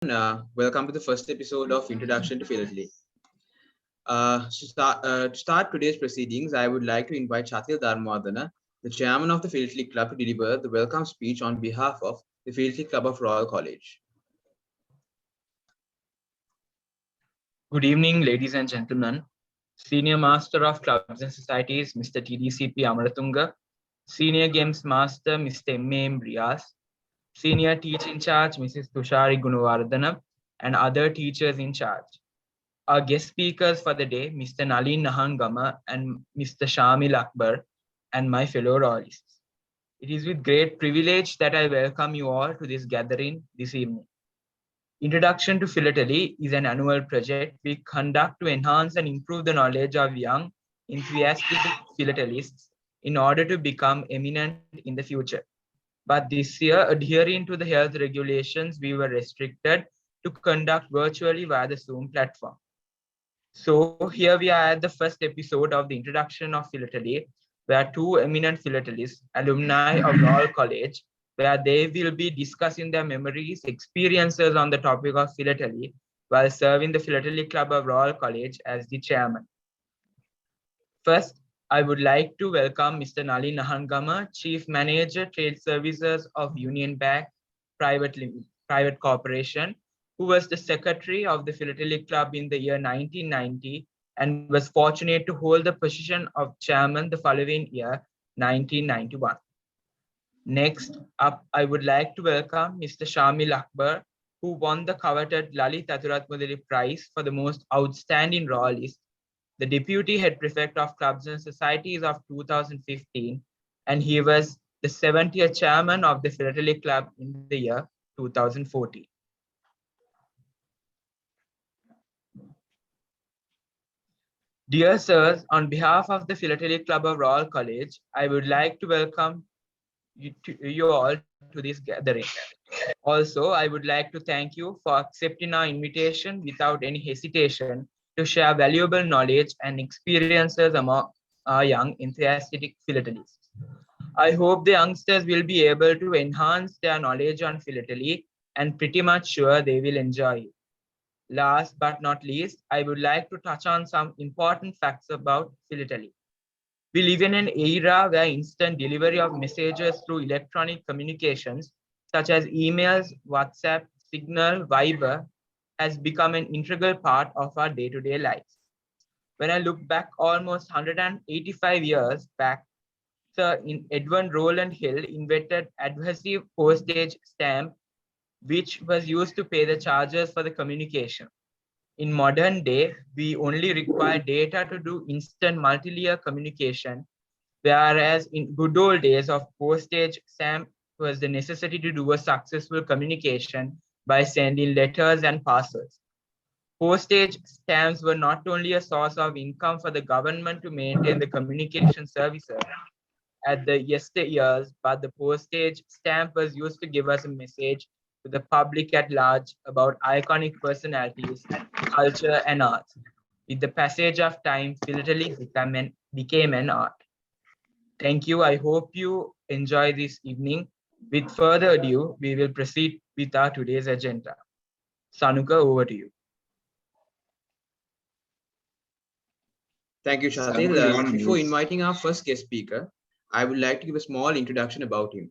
Welcome to the first episode of Introduction to Philately. To start today's proceedings, I would like to invite Shatil Dharmadana, the chairman of the Philately Club, to deliver the welcome speech on behalf of the Philately Club of Royal College. Good evening, ladies and gentlemen. Senior Master of Clubs and Societies, Mr. TDCP Amaratunga, Senior Games Master, Mr. M.A.M. Rias, Senior Teacher in Charge, Mrs. Tushari Gunawardana, and other teachers in charge. Our guest speakers for the day, Mr. Nalin Ahangama and Mr. Shamil Akbar, and my fellow Royalists. It is with great privilege that I welcome you all to this gathering this evening. Introduction to Philately is an annual project we conduct to enhance and improve the knowledge of young, enthusiastic philatelists in order to become eminent in the future. But this year, adhering to the health regulations, we were restricted to conduct virtually via the Zoom platform. So here we are at the first episode of the introduction of Philately, where two eminent philatelists, alumni of Royal College, where they will be discussing their memories, experiences on the topic of philately while serving the Philatelic Club of Royal College as the chairman. First, I would like to welcome Mr. Nalin Ahangama, Chief Manager, Trade Services of Union Bank Private Corporation, who was the secretary of the Philatelic Club in the year 1990 and was fortunate to hold the position of chairman the following year, 1991. Next up, I would like to welcome Mr. Shamil Akbar, who won the coveted Lalit Athuratmudali Prize for the most outstanding royalist, the Deputy Head Prefect of Clubs and Societies of 2015, and he was the 70th Chairman of the Philatelic Club in the year 2014. Dear sirs, on behalf of the Philatelic Club of Royal College, I would like to welcome you all to this gathering. Also, I would like to thank you for accepting our invitation without any hesitation to share valuable knowledge and experiences among our young enthusiastic philatelists. I hope the youngsters will be able to enhance their knowledge on philately and pretty much sure they will enjoy it. Last but not least, I would like to touch on some important facts about philately. We live in an era where instant delivery of messages through electronic communications, such as emails, WhatsApp, Signal, Viber, has become an integral part of our day-to-day lives. When I look back almost 185 years back, Sir Edwin Rowland Hill invented adhesive postage stamp, which was used to pay the charges for the communication. In modern day, we only require data to do instant multi-layer communication, whereas in good old days of postage stamp was the necessity to do a successful communication by sending letters and parcels. Postage stamps were not only a source of income for the government to maintain the communication services at the yesteryears, but the postage stamp was used to give us a message to the public at large about iconic personalities, culture, and art. With the passage of time, philately became an art. Thank you. I hope you enjoy this evening. With further ado, we will proceed with our today's agenda. Sanuka, over to you. Thank you, Shatil. Before inviting our first guest speaker, I would like to give a small introduction about him,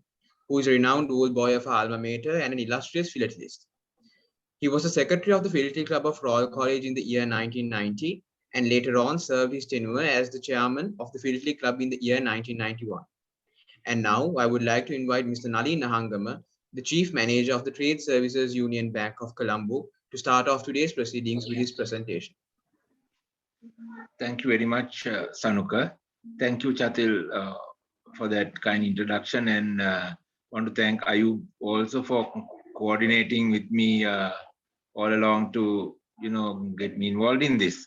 who is a renowned old boy of our alma mater and an illustrious philatelist. He was the secretary of the Philatelic Club of Royal College in the year 1990 and later on served his tenure as the chairman of the Philatelic Club in the year 1991. And now I would like to invite Mr. Nalin Ahangama, the Chief Manager of the Trade Services Union Bank of Colombo, to start off today's proceedings with his presentation. Thank you very much, Sanuka. Thank you, Chatil, for that kind introduction, and want to thank Ayub also for coordinating with me all along to get me involved in this.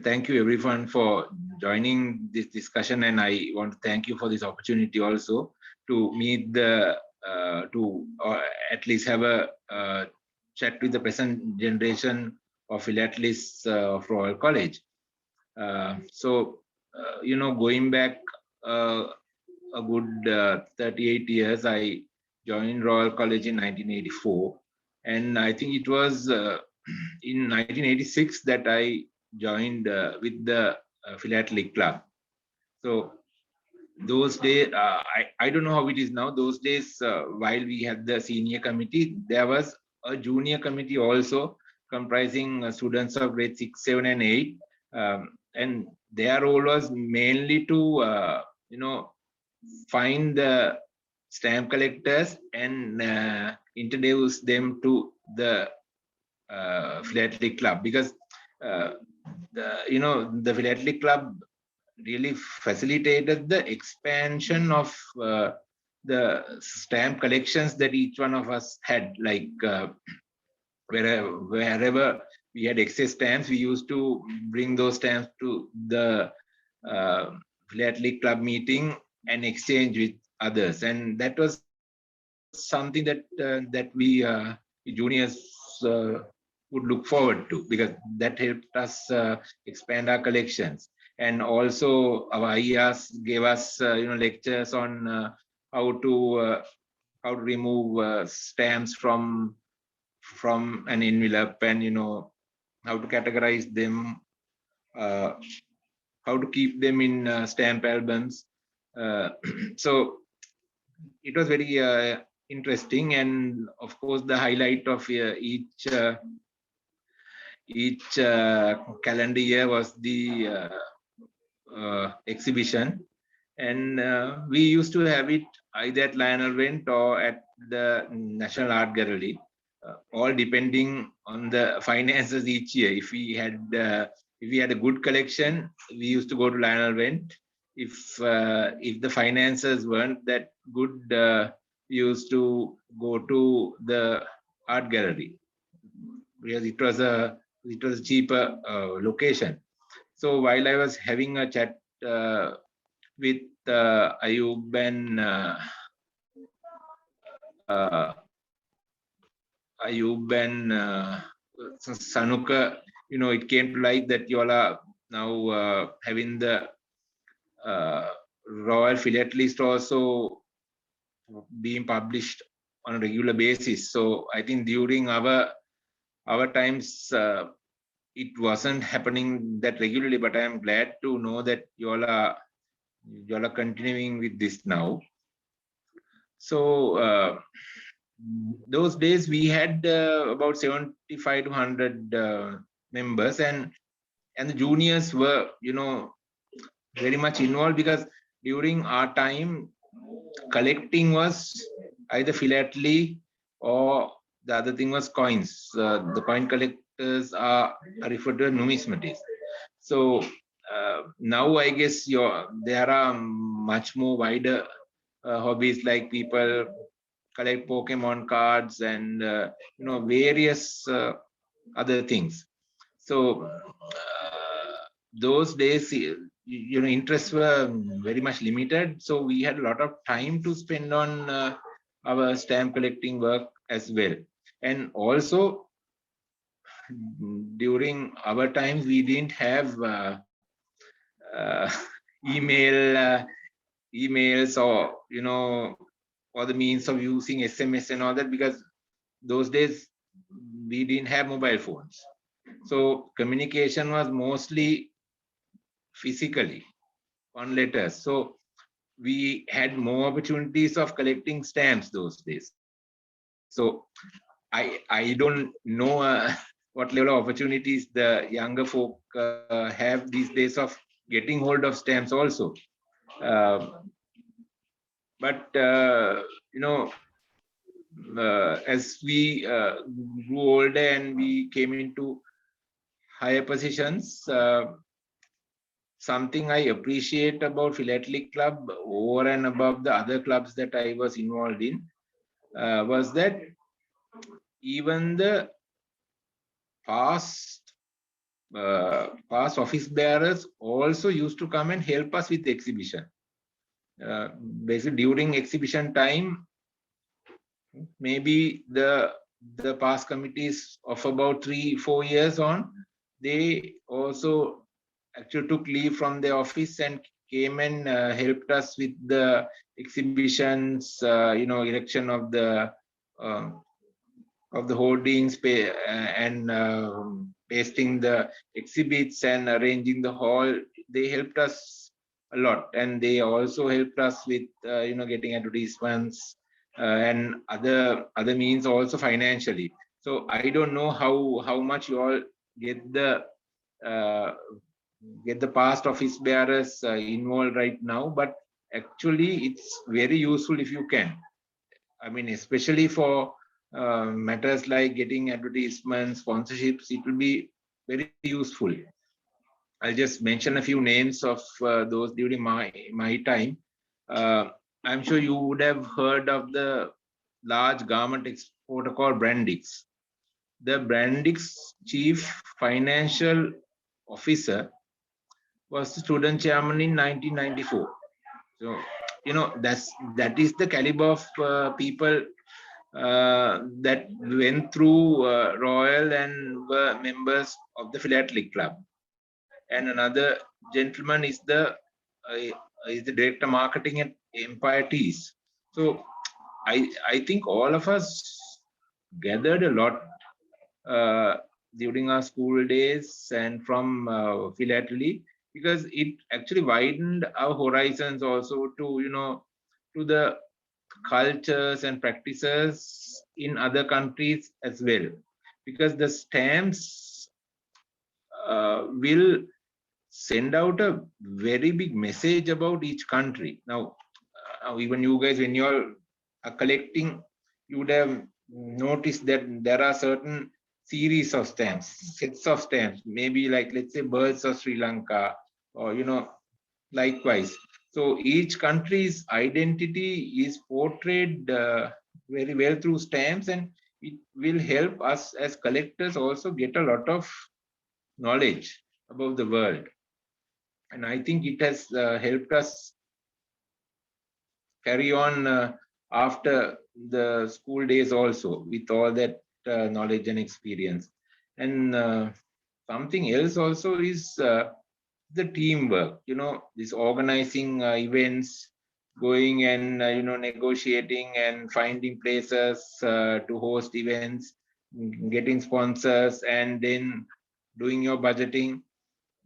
Thank you everyone for joining this discussion, and I want to thank you for this opportunity also to meet the at least have a chat with the present generation of philatelists of Royal College. Going back a good 38 years. I joined Royal College in 1984. And I think it was in 1986 that I joined with the Philatelic Club. So those days, I don't know how it is now. Those days, while we had the senior committee, there was a junior committee also comprising students of grade 6, 7, and 8. And their role was mainly to, find the stamp collectors and introduce them to the Philatelic Club, because the Philatelic Club really facilitated the expansion of the stamp collections that each one of us had. Like wherever we had excess stamps, we used to bring those stamps to the Philatelic Club meeting and exchange with others, and that was something that we juniors would look forward to, because that helped us expand our collections. And also our IAs gave us lectures on how to remove stamps from an envelope, and how to categorize them, how to keep them in stamp albums. So it was very interesting, and of course the highlight of each calendar year was the exhibition, and we used to have it either at Lionel Wendt or at the National Art Gallery, all depending on the finances each year. If we had a good collection, we used to go to Lionel Wendt. If the finances weren't that good, we used to go to the art gallery, because it was a cheaper location. So while I was having a chat with Ayub and Sanuka, it came to light that you all are now having the Royal Philatelists also being published on a regular basis. So I think during our times, it wasn't happening that regularly, but I am glad to know that you all are continuing with this now. So those days we had about 75 to 100 members, and the juniors were very much involved, because during our time collecting was either philately or the other thing was coins. The coin collectors are referred to as numismatists. So now I guess there are much more wider hobbies, like people collect Pokemon cards and various other things. So those days, interests were very much limited, so we had a lot of time to spend on our stamp collecting work as well. And also during our times, we didn't have emails or the means of using SMS and all that, because those days we didn't have mobile phones. So communication was mostly physically on letters. So we had more opportunities of collecting stamps those days. So I don't know what level of opportunities the younger folk have these days of getting hold of stamps also. But as we grew older and we came into higher positions, something I appreciate about Philatelic Club over and above the other clubs that I was involved in was that even the past office bearers also used to come and help us with the exhibition. Basically, during exhibition time, maybe the past committees of about 3-4 years on, they also actually took leave from their office and came and helped us with the exhibitions, erection of the hoardings, and pasting the exhibits and arranging the hall. They helped us a lot, and they also helped us with getting advertisements and other means also financially. So I don't know how much you all get the past office bearers involved right now, but actually it's very useful if you can. I mean, especially for matters like getting advertisements, sponsorships, it will be very useful. I'll just mention a few names of those during my time. I'm sure you would have heard of the large garment exporter called Brandix. The Brandix chief financial officer was the student chairman in 1994. So that is the caliber of people that went through Royal and were members of the Philatelic Club. And another gentleman is the director marketing at Empire Teas. So I think all of us gathered a lot during our school days and from Philately, because it actually widened our horizons also to the cultures and practices in other countries as well, because the stamps will send out a very big message about each country. Now, even you guys, when you all are collecting, you would have noticed that there are certain series of stamps, sets of stamps, maybe like, let's say, birds of Sri Lanka, or likewise. So each country's identity is portrayed very well through stamps, and it will help us as collectors also get a lot of knowledge about the world. And I think it has helped us carry on after the school days also, with all that knowledge and experience. And something else also is the teamwork, this organizing events, going and negotiating and finding places to host events, getting sponsors, and then doing your budgeting,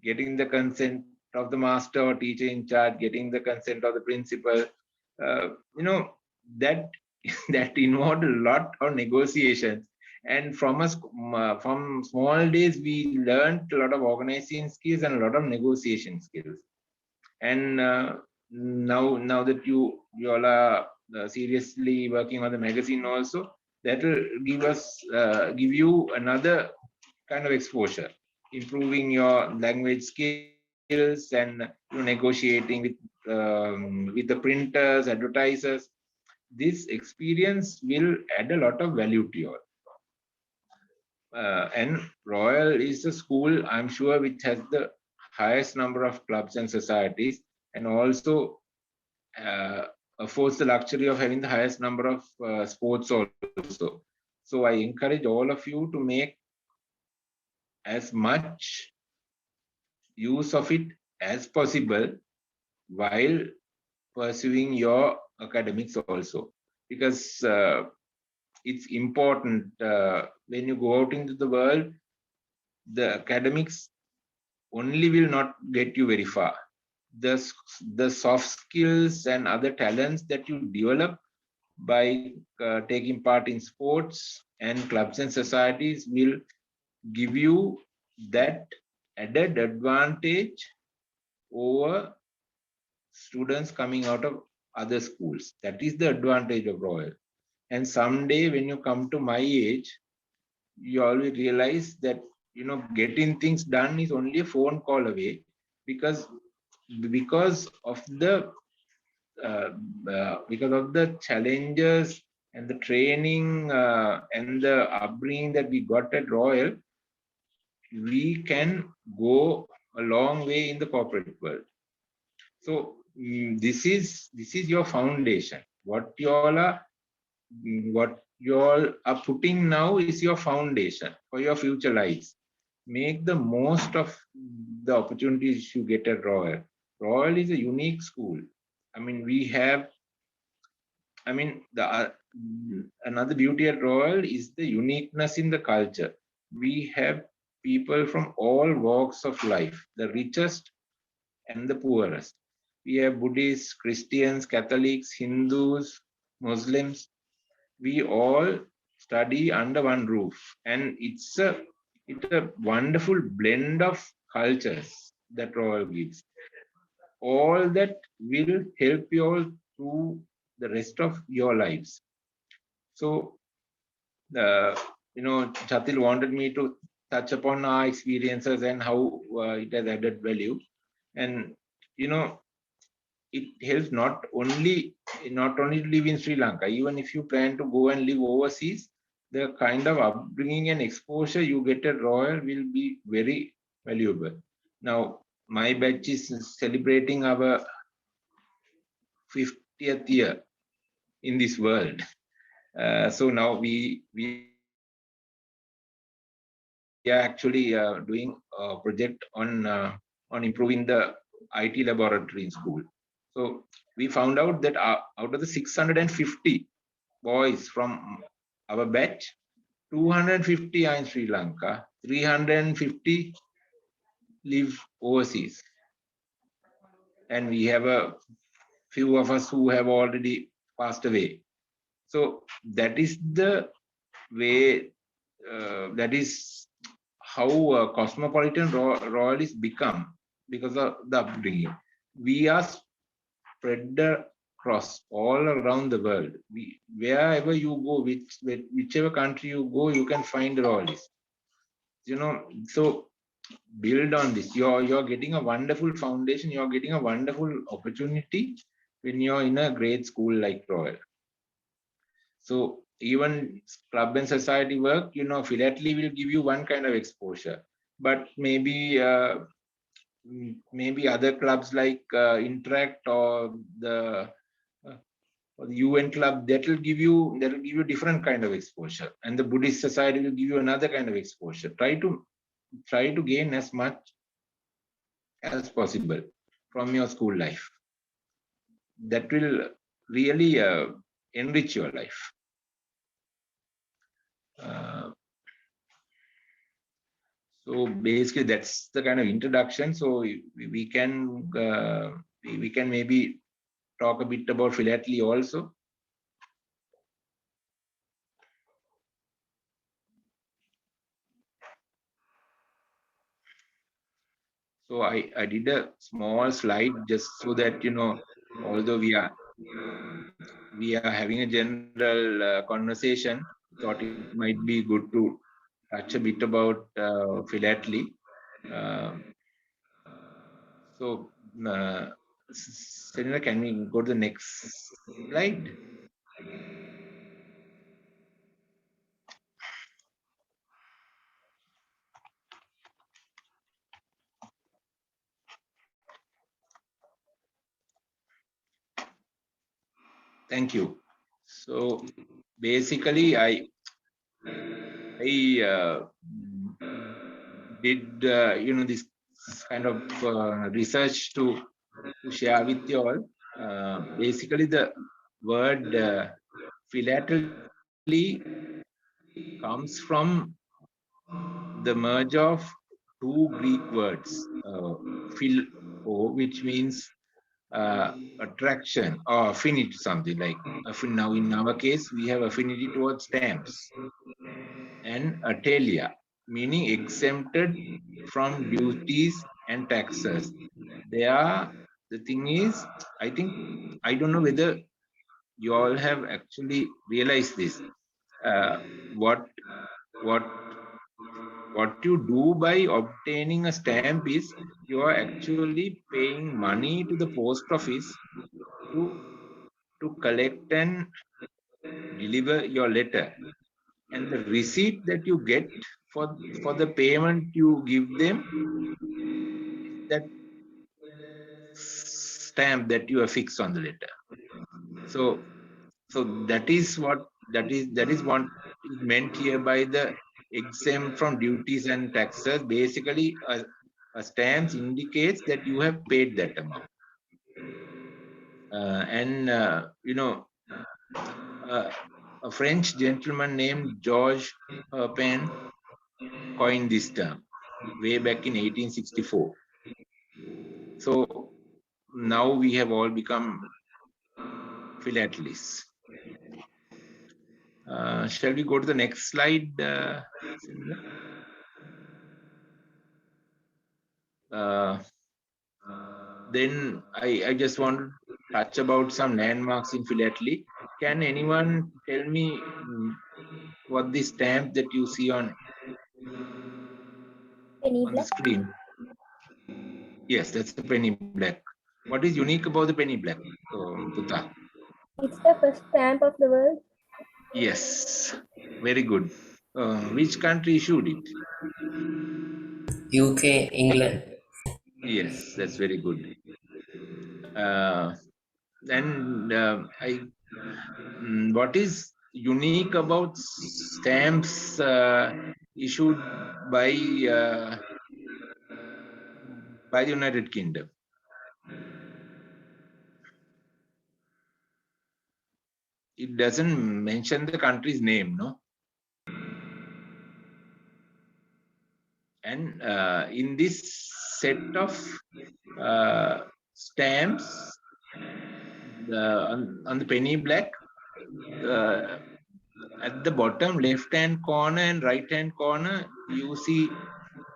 getting the consent of the master or teacher in charge, getting the consent of the principal. That that involved a lot of negotiations. And from small days, we learned a lot of organizing skills and a lot of negotiation skills. And now that you all are seriously working on the magazine also, that will give you another kind of exposure, improving your language skills, and negotiating with the printers, advertisers. This experience will add a lot of value to you all. And Royal is a school, I'm sure, which has the highest number of clubs and societies, and also affords the luxury of having the highest number of sports also. So I encourage all of you to make as much use of it as possible while pursuing your academics also, because it's important when you go out into the world. The academics only will not get you very far. The soft skills and other talents that you develop by taking part in sports and clubs and societies will give you that added advantage over students coming out of other schools. That is the advantage of Royal. And someday when you come to my age, you always realize that getting things done is only a phone call away, because of the challenges and the training and the upbringing that we got at Royal. We can go a long way in the corporate world. So this is your foundation. What you all are putting now is your foundation for your future lives. Make the most of the opportunities you get at Royal. Royal is a unique school. I mean, we have, I mean, another beauty at Royal is the uniqueness in the culture. We have people from all walks of life, the richest and the poorest. We have Buddhists, Christians, Catholics, Hindus, Muslims. We all study under one roof, and it's a wonderful blend of cultures that Royal gives. All that will help you all through the rest of your lives. So, Chatil wanted me to touch upon our experiences and how it has added value. And, it helps not only to live in Sri Lanka, even if you plan to go and live overseas, the kind of upbringing and exposure you get at Royal will be very valuable. Now, my batch is celebrating our 50th year in this world. So now we are actually doing a project on improving the IT laboratory in school. So we found out that out of the 650 boys from our batch, 250 are in Sri Lanka, 350 live overseas, and we have a few of us who have already passed away. So that is the way, that is how cosmopolitan royalists become because of the upbringing. We are spread across all around the world. Wherever you go, whichever country you go, you can find royalists. So build on this. You're getting a wonderful foundation. You're getting a wonderful opportunity when you're in a great school like Royal. So even club and society work, Philately will give you one kind of exposure, but maybe other clubs like Interact or the UN club, that will give you different kind of exposure, and the Buddhist society will give you another kind of exposure. Try to gain as much as possible from your school life. That will really enrich your life. So basically, that's the kind of introduction. So we can maybe talk a bit about philately also. So I did a small slide just so that although we are having a general conversation, thought it might be good to touch a bit about philately. So, Selena, can we go to the next slide? Thank you. So basically, I did this kind of research to share with you all. Basically, the word philately comes from the merge of two Greek words, phil, which means attraction or affinity, something like. Now, in our case, we have affinity towards stamps, and atalia, meaning exempted from duties and taxes. The thing is, I don't know whether you all have actually realized this. Uh, what what what you do by obtaining a stamp is you are actually paying money to the post office to collect and deliver your letter, and the receipt that you get for the payment you give them is that stamp that you affix on the letter. So that is what is meant here by the exempt from duties and taxes. Basically, stamps indicates that you have paid that amount. A French gentleman named Georges Herpin coined this term way back in 1864. So now we have all become philatelists. Shall we go to the next slide, Sindhya? Then I just want to touch about some landmarks in philately. Can anyone tell me what the stamp that you see on the screen? Yes, that's the penny black. What is unique about the penny black, Puta? It's the first stamp of the world. Yes, very good. Which country issued it? UK, England. Yes, that's very good. What is unique about stamps issued by the United Kingdom? It doesn't mention the country's name, no? And in this set of stamps, on the penny black, at the bottom left-hand corner and right-hand corner, you see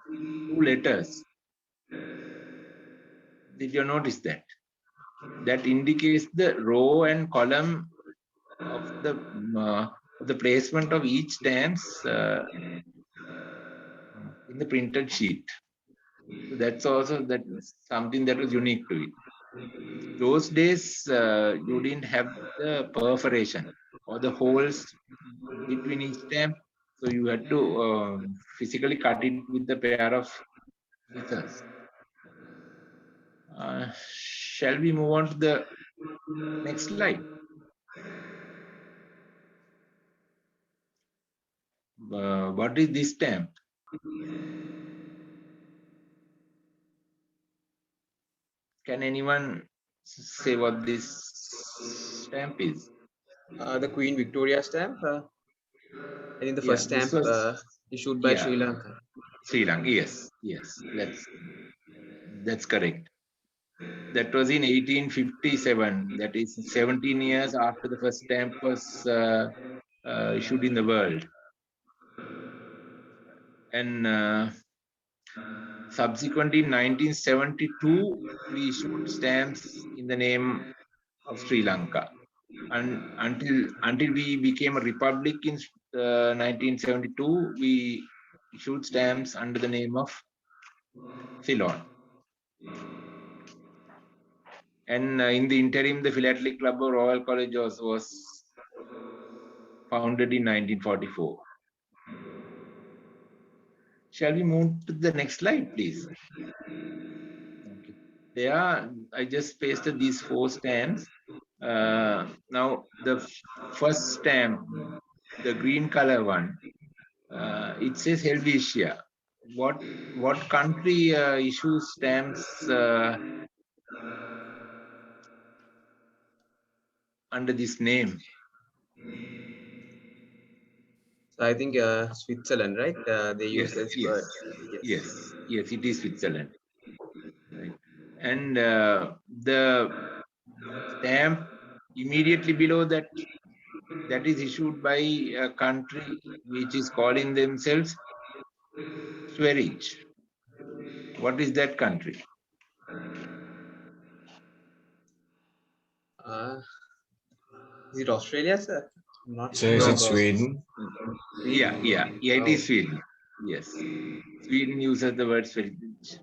two letters. Did you notice that? That indicates the row and column of the placement of each stamps in the printed sheet. So that's something that was unique to it. Those days, you didn't have the perforation or the holes between each stamp, so you had to physically cut it with a pair of scissors. Shall we move on to the next slide? What is this stamp? Can anyone say what this stamp is? The Queen Victoria stamp. I think the first stamp issued by Sri Lanka. Sri Lanka, yes, that's correct. That was in 1857. That is 17 years after the first stamp was issued in the world. And subsequently, in 1972, we issued stamps in the name of Sri Lanka. And until we became a republic in 1972, we issued stamps under the name of Ceylon. And in the interim, the Philatelic Club of Royal College was founded in 1944. Shall we move to the next slide, please? Okay. I just pasted these 4 stamps. Now, the first stamp, the green color one, it says Helvetia. What country issues stamps under this name? So I think Switzerland, right? They use this word. Yes, it is Switzerland. Right. And the stamp immediately below that is issued by a country which is calling themselves Sverige. What is that country? Is it Australia, sir? Not So is it Sweden? Yeah, it is Sweden. Yes, Sweden uses the word Sverige.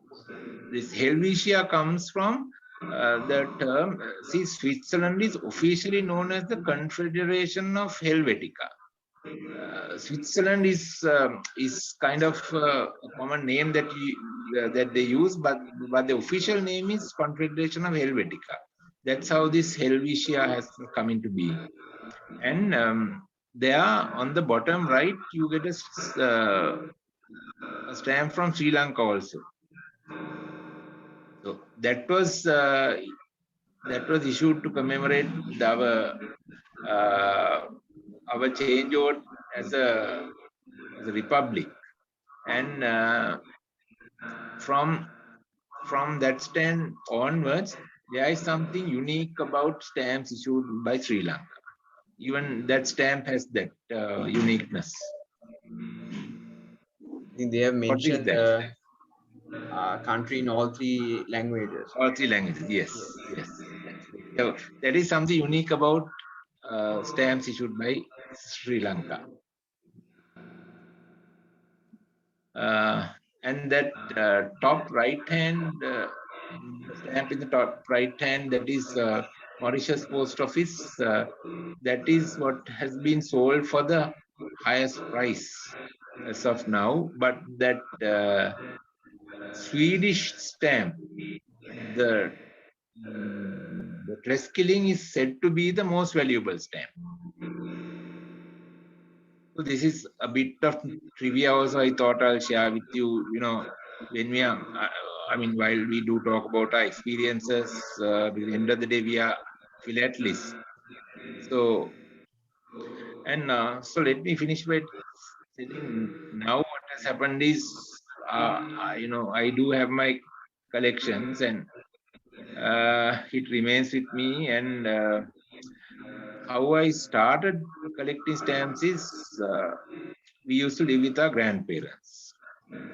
This Helvetia comes from the term. See, Switzerland is officially known as the Confederation of Helvetica. Switzerland is kind of a common name that they use, but the official name is Confederation of Helvetica. That's how this Helvetia has come into being. And there on the bottom right, you get a stamp from Sri Lanka also. So that was issued to commemorate our change over as a republic, and from that stand onwards, there is something unique about stamps issued by Sri Lanka. Even that stamp has that uniqueness. I think they have mentioned country in all three languages. All three languages, yes. So that is something unique about stamps issued by Sri Lanka. And that top right hand, the stamp in the top right hand, that is Mauritius Post Office. That is what has been sold for the highest price as of now. But that Swedish stamp, the Treskilling, is said to be the most valuable stamp. So this is a bit of trivia also I thought I'll share with you. You know, when we are, I mean, while we do talk about our experiences, at the end of the day, we are philatelists. So, and so let me finish by saying now what has happened is, you know, I do have my collections, and it remains with me. And how I started collecting stamps is, we used to live with our grandparents,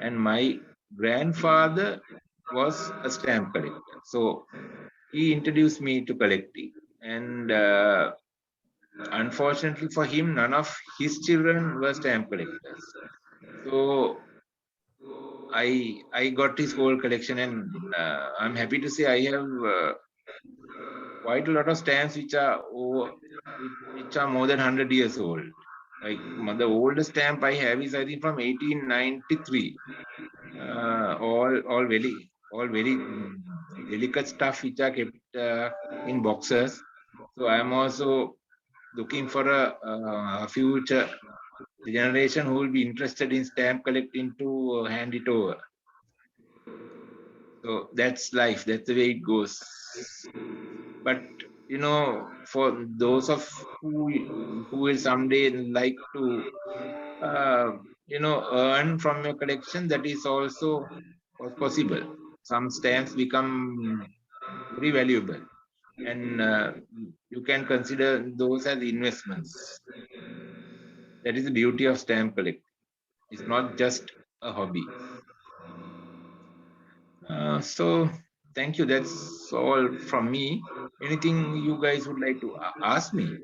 and my grandfather was a stamp collector. So he introduced me to collecting, and unfortunately for him, none of his children were stamp collectors. So I got his whole collection, and I'm happy to say I have quite a lot of stamps which are more than 100 years old. Like the oldest stamp I have is, I think, from 1893. All very delicate stuff which are kept in boxes. So I am also looking for a future generation who will be interested in stamp collecting to hand it over. So that's life. That's the way it goes. But you know, for those of who will someday like to you know, earn from your collection, that is also possible. Some stamps become very valuable, and you can consider those as investments. That is the beauty of stamp collecting. It's not just a hobby. So thank you. That's all from me. Anything you guys would like to ask me?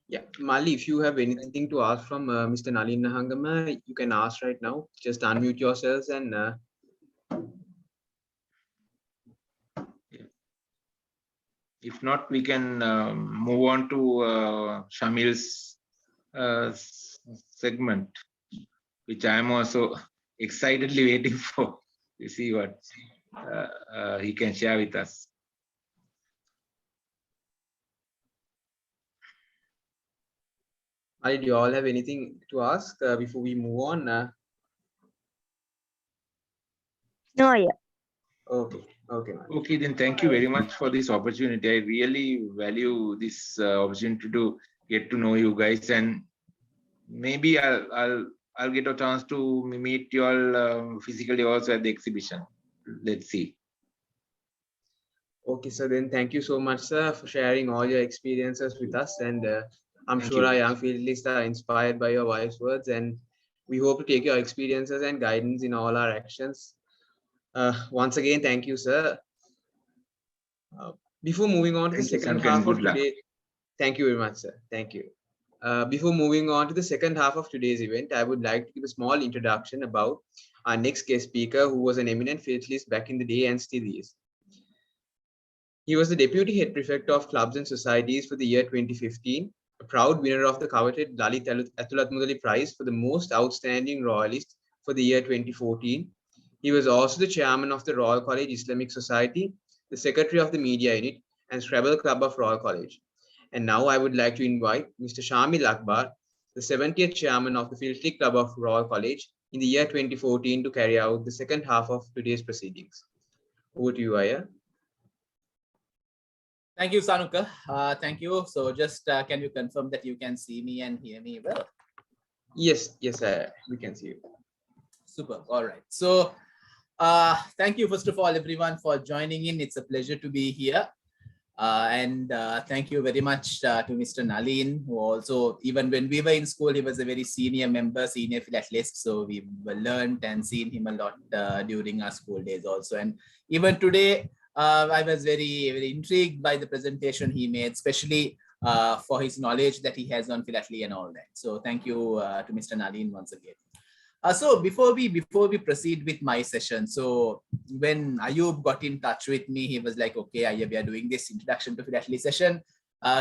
Yeah, Mali, if you have anything to ask from Mr. Nalin Ahangama, you can ask right now. Just unmute yourselves and if not, we can move on to Shamil's segment, which I am also excitedly waiting for to see what he can share with us. do you all have anything to ask before we move on? No, yeah. Okay, okay. Okay, then thank you very much for this opportunity. I really value this opportunity to get to know you guys, and maybe I'll get a chance to meet you all physically also at the exhibition. Let's see. Okay, so then thank you so much, sir, for sharing all your experiences with us. And I'm sure our young Philatelists are inspired by your wise words, and we hope to take your experiences and guidance in all our actions. Once again, thank you, sir. Before moving on to the second half of today, thank you very much, sir. Thank you. Before moving on to the second half of today's event, I would like to give a small introduction about our next guest speaker, who was an eminent Philatelist back in the day and still is. He was the Deputy Head Prefect of Clubs and Societies for the year 2015, a proud winner of the coveted Lalit Athulatmudali Prize for the Most Outstanding Royalist for the year 2014. He was also the Chairman of the Royal College Islamic Society, the Secretary of the Media Unit, and Scrabble Club of Royal College. And now I would like to invite Mr. Shamil Akbar, the 70th chairman of the Philatelic Club of Royal College in the year 2014 to carry out the second half of today's proceedings. Over to you, Aya. Thank you, Sanuka. Thank you. So just can you confirm that you can see me and hear me well? Yes, we can see you. Super. All right. So thank you, first of all, everyone, for joining in. It's a pleasure to be here. And thank you very much to Mr. Nalin, who also, even when we were in school, he was a very senior member, senior Philatelists. So we learned and seen him a lot during our school days also. And even today, I was very, very intrigued by the presentation he made, especially for his knowledge that he has on philately and all that. So thank you to Mr. Nalin once again. So before we proceed with my session, so when Ayub got in touch with me, he was like, okay, Ayub, we are doing this introduction to philately session.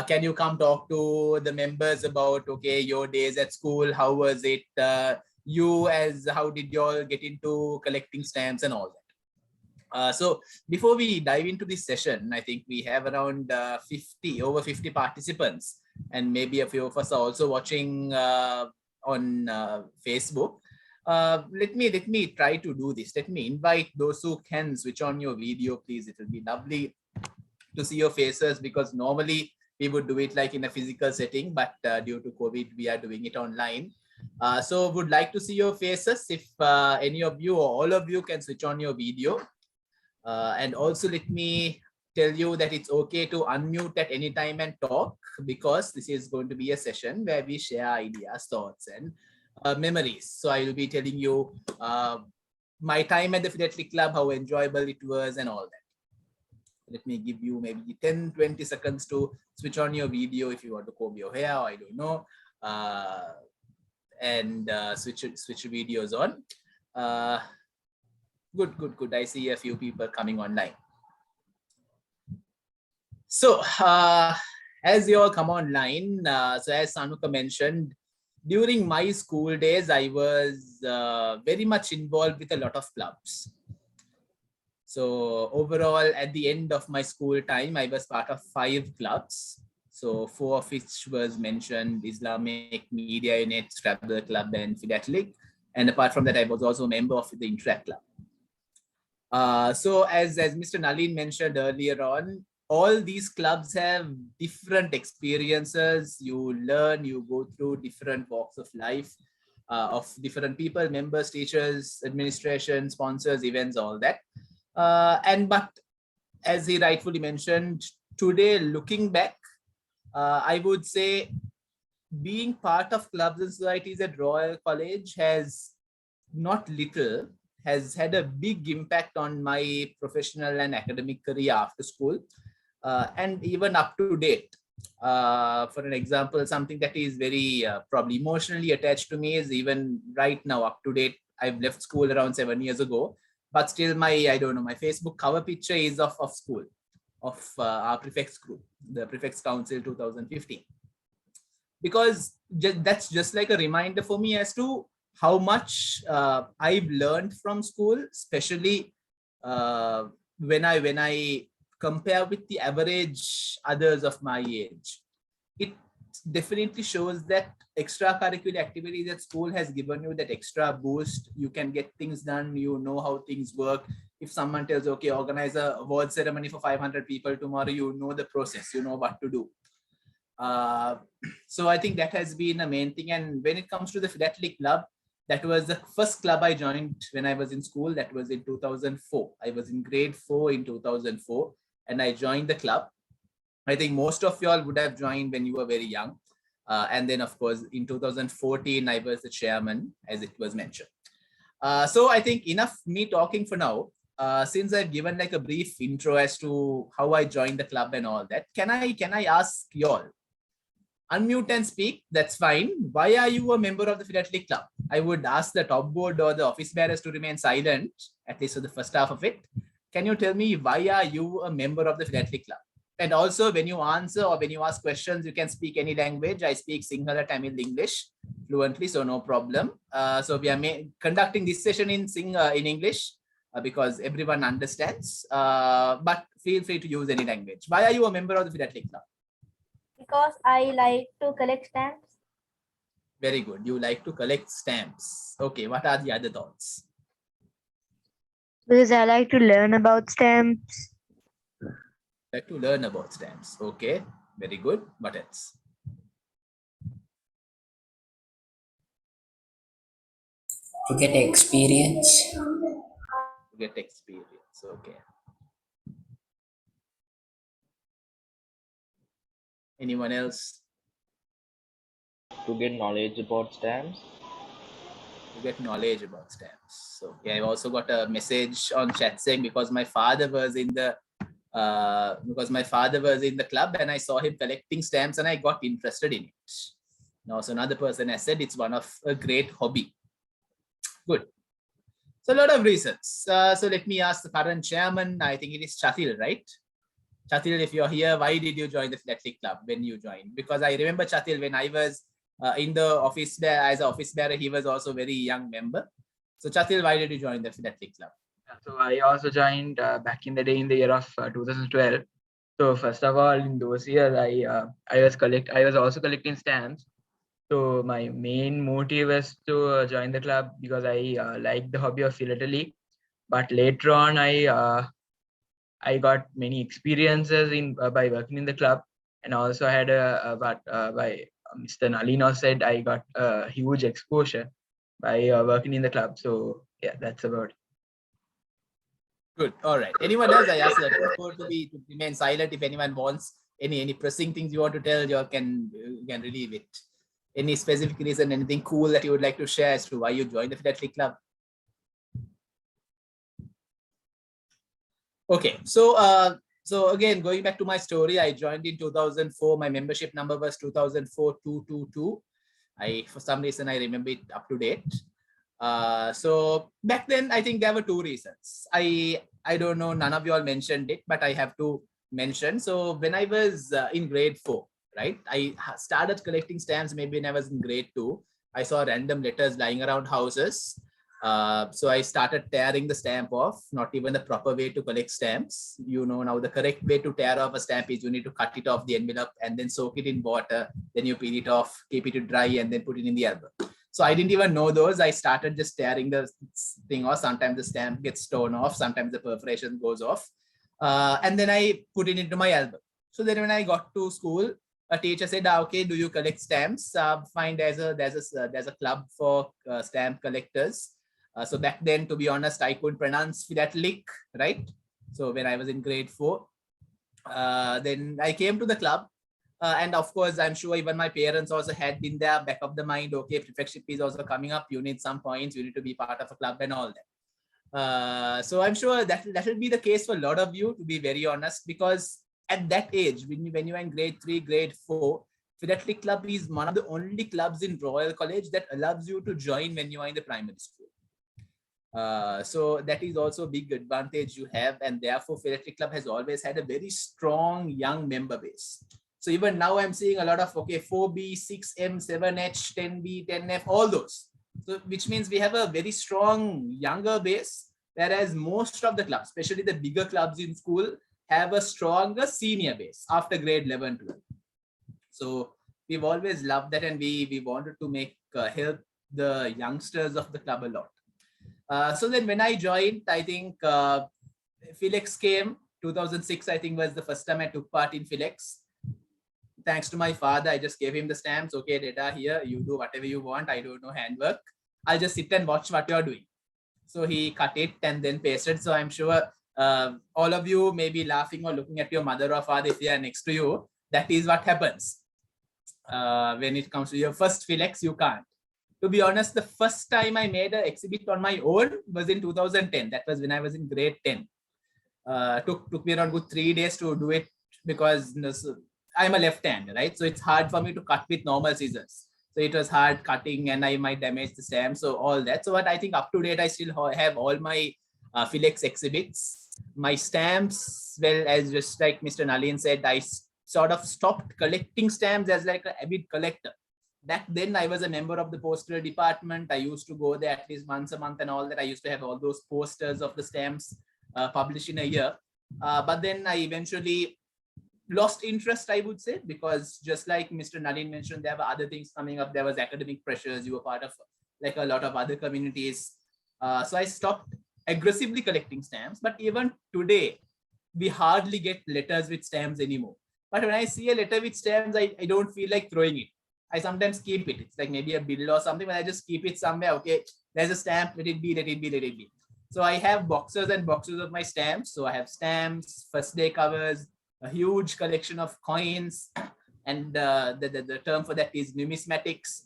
Can you come talk to the members about, okay, your days at school? How was it? How did you all get into collecting stamps and all that? So before we dive into this session, I think we have around over 50 participants, and maybe a few of us are also watching on Facebook. Let me try to do this. Let me invite those who can switch on your video, please. It will be lovely to see your faces, because normally we would do it like in a physical setting, but due to COVID, we are doing it online. So would like to see your faces. If any of you or all of you can switch on your video. And also let me tell you that it's okay to unmute at any time and talk, because this is going to be a session where we share ideas, thoughts, and memories. So I will be telling you my time at the Philatelic Club, how enjoyable it was and all that. Let me give you maybe 10-20 seconds to switch on your video if you want to comb your hair, or I don't know, and switch videos on. Good. I see a few people coming online. So as you all come online, so as Sanuka mentioned, during my school days, I was very much involved with a lot of clubs. So overall, at the end of my school time, I was part of 5 clubs. So 4 of which was mentioned: Islamic, Media Unit, Scrabble Club, and Philatelic. And apart from that, I was also a member of the Interact Club. So as Mr. Nalin mentioned earlier on, all these clubs have different experiences. You learn, you go through different walks of life of different people, members, teachers, administration, sponsors, events, all that. But as he rightfully mentioned, today, looking back, I would say being part of clubs and societies at Royal College has had a big impact on my professional and academic career after school. And even up to date. For an example, something that is very probably emotionally attached to me is even right now up to date. I've left school around 7 years ago, but still my Facebook cover picture is of school, of our prefects group, the Prefects Council 2015. Because that's just like a reminder for me as to how much I've learned from school, especially when I compare with the average others of my age. It definitely shows that extracurricular activities at school has given you that extra boost. You can get things done. You know how things work. If someone tells, okay, organize a award ceremony for 500 people tomorrow, you know the process, you know what to do. So I think that has been a main thing. And when it comes to the Philatelic Club, that was the first club I joined when I was in school. That was in 2004. I was in grade 4 in 2004. And I joined the club. I think most of y'all would have joined when you were very young. And then, of course, in 2014, I was the chairman, as it was mentioned. So I think enough me talking for now. Since I've given like a brief intro as to how I joined the club and all that, can I ask y'all? Unmute and speak, that's fine. Why are you a member of the Philatelic Club? I would ask the top board or the office bearers to remain silent, at least for the first half of it. Can you tell me why are you a member of the Philatelic Club? And also when you answer or when you ask questions, you can speak any language. I speak Sinhala, Tamil, English fluently, so no problem. So we are conducting this session in English. because everyone understands, but feel free to use any language. Why are you a member of the Philatelic Club? Because I like to collect stamps. Very good. You like to collect stamps. Okay, what are the other thoughts? Because I like to learn about stamps. Like to learn about stamps. Okay, very good. What else? To get experience. To get experience. Okay. Anyone else? To get knowledge about stamps. To get knowledge about stamps. Okay, I've also got a message on chat saying because my father was in the club and I saw him collecting stamps and I got interested in it. Now, so another person has said it's one of a great hobby. Good. So a lot of reasons. So let me ask the current chairman. I think it is Chatil, right? Chatil, if you're here, why did you join the Philatelic Club when you joined? Because I remember Chatil when I was in the office there as an office bearer, he was also a very young member. So Chatil, why did you join the Philatelic Club? So I also joined back in the day in the year of 2012. So first of all, in those years, I was also collecting stamps. So my main motive was to join the club because I like the hobby of philately. But later on, I got many experiences by working in the club, and also I had by Mr. Nalin also said I got a huge exposure by working in the club. So yeah, that's about it. Good. All right. Anyone else? I asked to remain silent. If anyone wants any pressing things you want to tell, you can relieve it. Any specific reason, anything cool that you would like to share as to why you joined the Philately Club? Okay. So again, going back to my story, I joined in 2004. My membership number was 2004-222. For some reason, I remember it up to date. So back then, I think there were two reasons. I don't know, none of you all mentioned it, but I have to mention. So when I was in grade 4, right, I started collecting stamps maybe when I was in grade 2. I saw random letters lying around houses. So I started tearing the stamp off, not even the proper way to collect stamps. You know, now the correct way to tear off a stamp is you need to cut it off the envelope and then soak it in water. Then you peel it off, keep it to dry, and then put it in the album. So I didn't even know those. I started just tearing the thing off. Sometimes the stamp gets torn off. Sometimes the perforation goes off. And then I put it into my album. So then when I got to school, a teacher said, okay, do you collect stamps? Fine, there's a club for stamp collectors. So back then, to be honest, I couldn't pronounce philatelic, right? So when I was in grade 4, then I came to the club. And of course, I'm sure even my parents also had in their back of the mind, okay, prefectship is also coming up. You need some points. You need to be part of a club and all that. So I'm sure that will be the case for a lot of you, to be very honest, because at that age, when you are in grade 3, grade 4, Philatelic Club is one of the only clubs in Royal College that allows you to join when you are in the primary school. So that is also a big advantage you have, and therefore Philatelic Club has always had a very strong young member base. So even now I'm seeing a lot of 4B, 6M, 7H, 10B, 10F, all those. So which means we have a very strong younger base, whereas most of the clubs, especially the bigger clubs in school, have a stronger senior base after grade 11, 12. So we've always loved that, and we wanted to help the youngsters of the club a lot. So then when I joined, I think Fletc came. 2006, I think, was the first time I took part in Fletc. Thanks to my father, I just gave him the stamps. Okay, data here, you do whatever you want. I don't know handwork. I'll just sit and watch what you're doing. So he cut it and then pasted. So I'm sure all of you may be laughing or looking at your mother or father if they are next to you. That is what happens. When it comes to your first Fletc, you can't. To be honest, the first time I made an exhibit on my own was in 2010. That was when I was in grade 10. Took me around good 3 days to do it because I'm a left-hander, right? So it's hard for me to cut with normal scissors. So it was hard cutting and I might damage the stamp. So all that. So what I think up to date, I still have all my Fletc exhibits. My stamps, well, as just like Mr. Nalin said, I sort of stopped collecting stamps as like an avid collector. back then I was a member of the postal department. I used to go there at least once a month and all that. I used to have all those posters of the stamps published in a year. But then I eventually lost interest, I would say, because just like Mr. Nalin mentioned, there were other things coming up. There was academic pressures. You were part of like a lot of other communities. So I stopped aggressively collecting stamps. But even today, we hardly get letters with stamps anymore. But when I see a letter with stamps, I don't feel like throwing it. I sometimes keep it. It's like maybe a bill or something, but I just keep it somewhere. Okay, there's a stamp, let it be, let it be, let it be. So I have boxes and boxes of my stamps. So I have stamps, first day covers, a huge collection of coins, and the term for that is numismatics.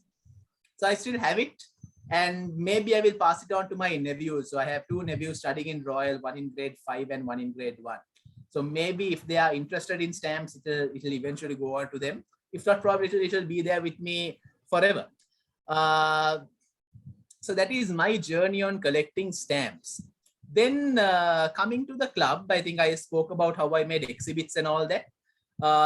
So I still have it, and maybe I will pass it on to my nephews. So I have 2 nephews studying in Royal, one in grade 5 and one in grade 1. So maybe if they are interested in stamps, it will eventually go on to them. If not, probably it will be there with me forever. So that is my journey on collecting stamps. Then coming to the club, I think I spoke about how I made exhibits and all that.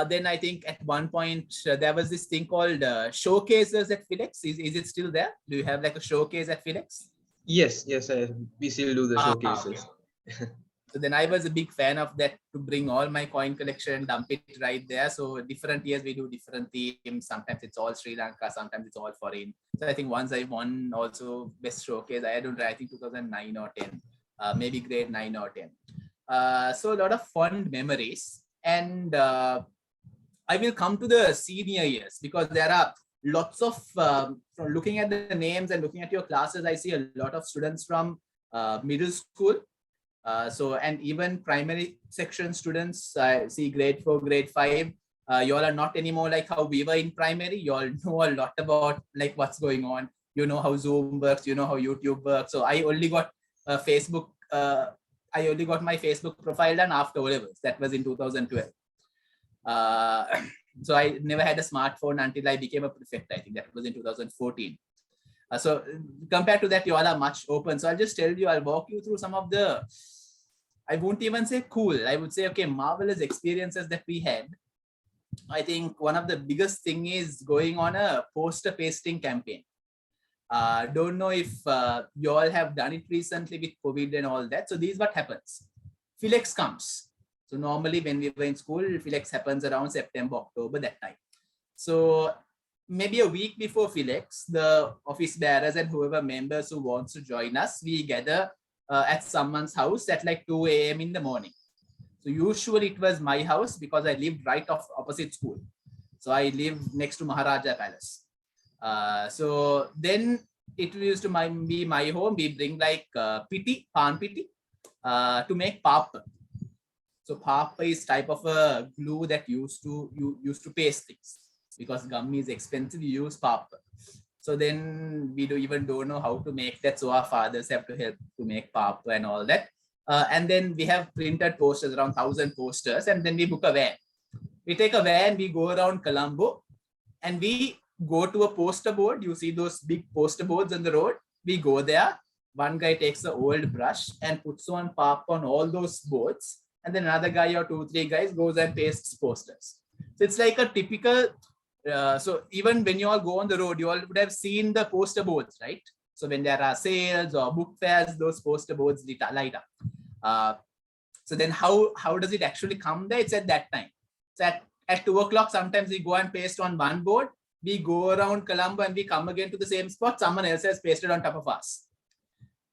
Then I think at one point there was this thing called showcases at Fletc. Is it still there? Do you have like a showcase at Fletc? Yes, we still do the showcases. So then I was a big fan of that, to bring all my coin collection and dump it right there. So different years we do different themes. Sometimes it's all Sri Lanka, sometimes it's all foreign. So I think once I won also best showcase. I think 2009 or 10, maybe grade 9 or 10. So a lot of fond memories. And I will come to the senior years, because there are lots of, from looking at the names and looking at your classes, I see a lot of students from middle school. And even primary section students, I see grade 4, grade 5. You all are not anymore like how we were in primary. You all know a lot about like what's going on. You know how Zoom works. You know how YouTube works. So I only got Facebook. I only got my Facebook profile done after O-levels. That was in 2012. So I never had a smartphone until I became a prefect. I think that was in 2014. So compared to that, you all are much open. So I'll just tell you, I'll walk you through some of the, I won't even say cool, I would say, okay, marvelous experiences that we had. I think one of the biggest thing is going on a poster pasting campaign. Don't know if you all have done it recently with COVID and all that. So this is what happens. Fletc comes. So normally when we were in school, Fletc happens around September, October, that time. So maybe a week before Fletc, the office bearers and whoever members who wants to join us, we gather at someone's house at like 2 a.m. in the morning. So usually it was my house because I lived right off opposite school. So I lived next to Maharaja Palace. So then it used to be my home. We bring like piti, pan piti, to make papa. So papa is type of a glue that used to paste things. Because gum is expensive, you use papa. So then we don't know how to make that. So our fathers have to help to make papa and all that. And then we have printed posters, around 1,000 posters, and then we book a van. We take a van, we go around Colombo, and we go to a poster board. You see those big poster boards on the road. We go there. One guy takes an old brush and puts on papa on all those boards. And then another guy or 2-3 guys goes and pastes posters. So it's like a typical, so even when you all go on the road, you all would have seen the poster boards, right? So when there are sales or book fairs, those poster boards light up. So then how does it actually come there? It's at that time. So at 2 o'clock, sometimes we go and paste on one board. We go around Colombo and we come again to the same spot. Someone else has pasted on top of us.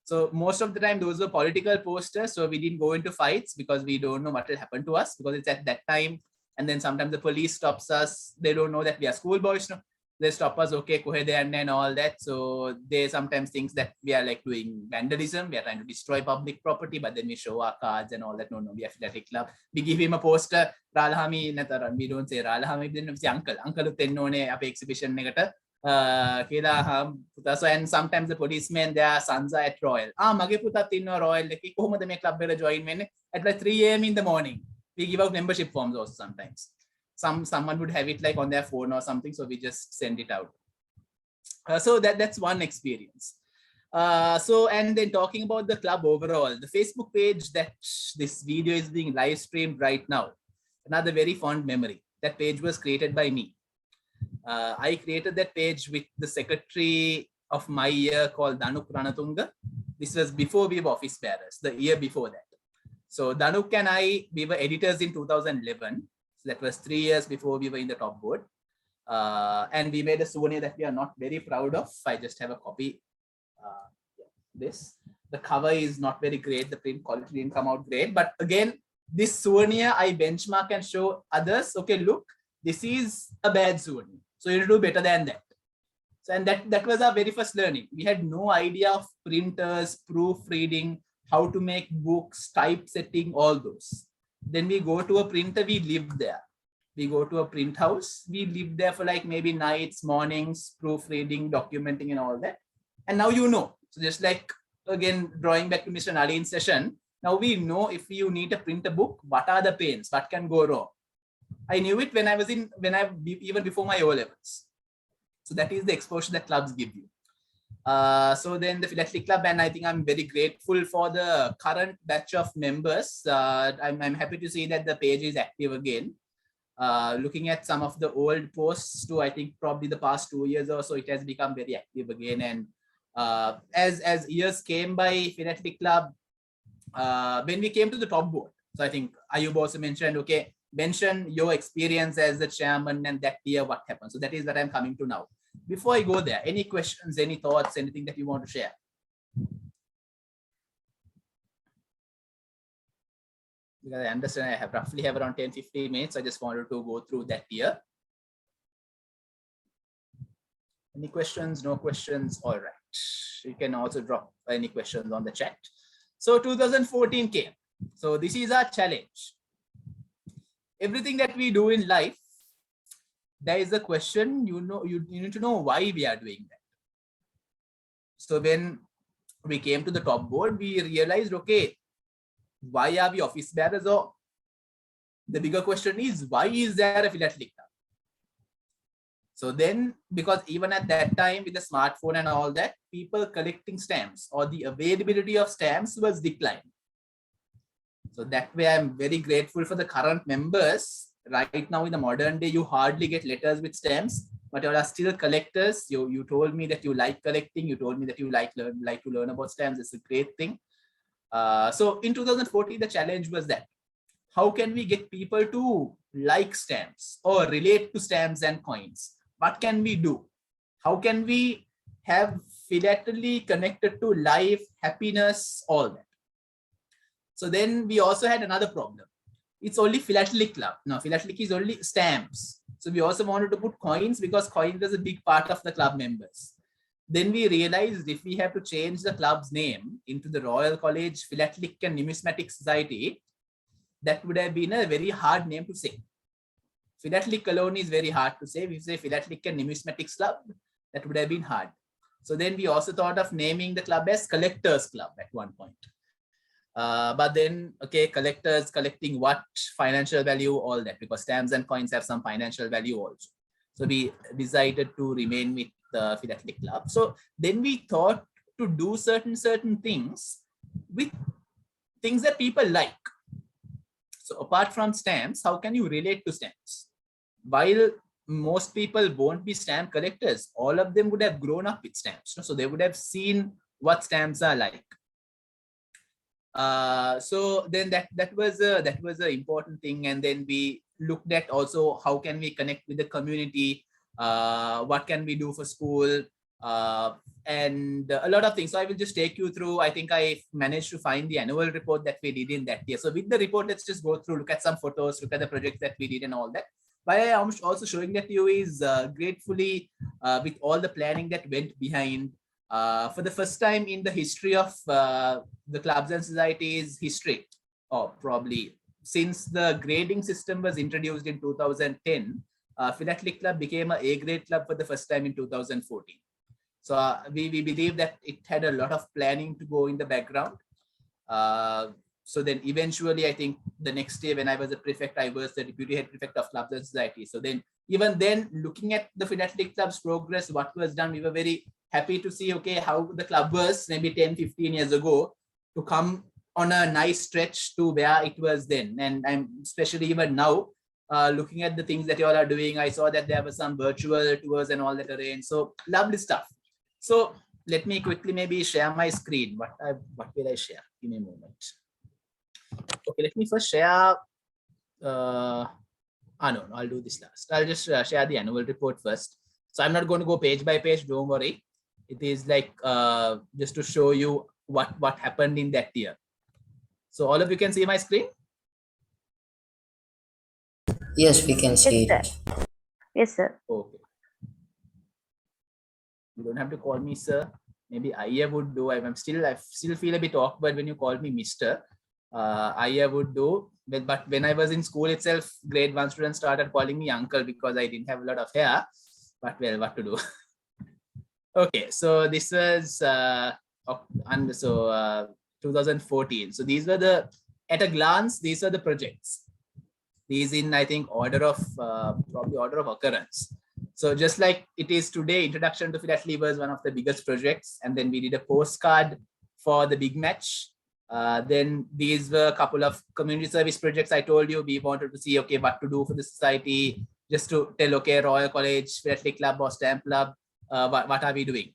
So most of the time, those were political posters. So we didn't go into fights because we don't know what will happen to us, because it's at that time. And then sometimes the police stops us. They don't know that we are schoolboys. No? They stop us, okay, and all that. So they sometimes think that we are like doing vandalism. We are trying to destroy public property, but then we show our cards and all that. No, we are Philatelic Club. We give him a poster. Ralhami, we don't say Ralhami, then we say uncle tennone ape exhibition negata. So and sometimes the policemen, their sons are at Royal. Mage putat inno Royal leki kohomada me club ekata join wenne at like 3 a.m. in the morning. We give out membership forms also sometimes. Someone would have it like on their phone or something, so we just send it out. So that's one experience. And then talking about the club overall, the Facebook page that this video is being live streamed right now, another very fond memory. That page was created by me. I created that page with the secretary of my year called Danuk Ranatunga. This was before we were office bearers, the year before that. So Danuk and I, we were editors in 2011. So that was 3 years before we were in the top board. And we made a souvenir that we are not very proud of. I just have a copy. This. The cover is not very great. The print quality didn't come out great. But again, this souvenir, I benchmark and show others, okay, look, this is a bad souvenir. So you'll do better than that. So, and that was our very first learning. We had no idea of printers, proofreading, how to make books, typesetting, all those. Then we go to a printer, we live there. We go to a print house, we live there for like maybe nights, mornings, proofreading, documenting and all that. And now you know. So just like, again, drawing back to Mr. Nalin's session, now we know if you need to print a book, what are the pains, what can go wrong. I knew it even before my O-levels. So that is the exposure that clubs give you. So then the Philatelic Club, and I think I'm very grateful for the current batch of members. I'm happy to see that the page is active again. Looking at some of the old posts too, I think probably the past 2 years or so, it has become very active again. And as years came by, Philatelic Club, when we came to the top board, so I think Ayub also mentioned, okay, mention your experience as the chairman and that year, what happened. So that is what I'm coming to now. Before I go there, any questions, any thoughts, anything that you want to share? Because I understand I roughly have around 10-15 minutes. I just wanted to go through that year. Any questions? No questions? All right. You can also drop any questions on the chat. So 2014 came. So this is our challenge. Everything that we do in life, there is a question, you need to know why we are doing that. So when we came to the top board, we realized, okay, why are we office bearers? Or the bigger question is, why is there a Philatelic Club? So then, because even at that time with the smartphone and all that, people collecting stamps or the availability of stamps was declining. So that way, I'm very grateful for the current members. Right now in the modern day, you hardly get letters with stamps, but you are still collectors. You told me that you like collecting. You told me that you like to learn about stamps. It's a great thing. So in 2014, the challenge was that how can we get people to like stamps or relate to stamps and coins? What can we do? How can we have philately connected to life, happiness, all that? So then we also had another problem. It's only Philatelic Club. Now, Philatelic is only stamps. So we also wanted to put coins because coins was a big part of the club members. Then we realized if we have to change the club's name into the Royal College Philatelic and Numismatic Society, that would have been a very hard name to say. Philatelic alone is very hard to say. If you say Philatelic and Numismatics Club, that would have been hard. So then we also thought of naming the club as Collectors Club at one point. But then, okay, collectors collecting what, financial value, all that, because stamps and coins have some financial value also. So we decided to remain with the Philatelic Club. So then we thought to do certain things with things that people like. So apart from stamps, how can you relate to stamps? While most people won't be stamp collectors, all of them would have grown up with stamps. So they would have seen what stamps are like. So then that was an important thing. And then we looked at also how can we connect with the community, what can we do for school, and a lot of things. So I will just take you through. I think I managed to find the annual report that we did in that year. So with the report, let's just go through, look at some photos, look at the projects that we did and all that. Why I am also showing that to you is gratefully with all the planning that went behind. For the first time in the history of the clubs and societies history, or probably since the grading system was introduced in 2010, Philatelic Club became an A-grade club for the first time in 2014. So we believe that it had a lot of planning to go in the background. So then eventually, I think the next day when I was a prefect, I was the deputy head prefect of clubs and societies. So then even then, looking at the Philatelic Club's progress, what was done, we were very happy to see, okay, how the club was maybe 10-15 years ago to come on a nice stretch to where it was then. And I'm especially even now, looking at the things that you all are doing. I saw that there were some virtual tours and all that arranged. So lovely stuff. So let me quickly maybe share my screen. What will I share? Give me a moment. Okay, let me first share. No, I'll do this last. I'll just share the annual report first. So I'm not going to go page by page. Don't worry. It is like just to show you what happened in that year. So all of you can see my screen? Yes, we can see it. Yes, sir. Okay. You don't have to call me sir. Maybe Aya would do. I still feel a bit awkward when you call me Mr. Aya would do. But when I was in school itself, grade 1 students started calling me uncle because I didn't have a lot of hair. But well, what to do? Okay, so this was 2014. So these were at a glance, these are the projects. These in, I think, order of probably order of occurrence. So just like it is today, Introduction to Philately was one of the biggest projects. And then we did a postcard for the big match. Then these were a couple of community service projects. I told you we wanted to see, okay, what to do for the society, just to tell, okay, Royal College, Philatelic Club or Stamp Club, what are we doing?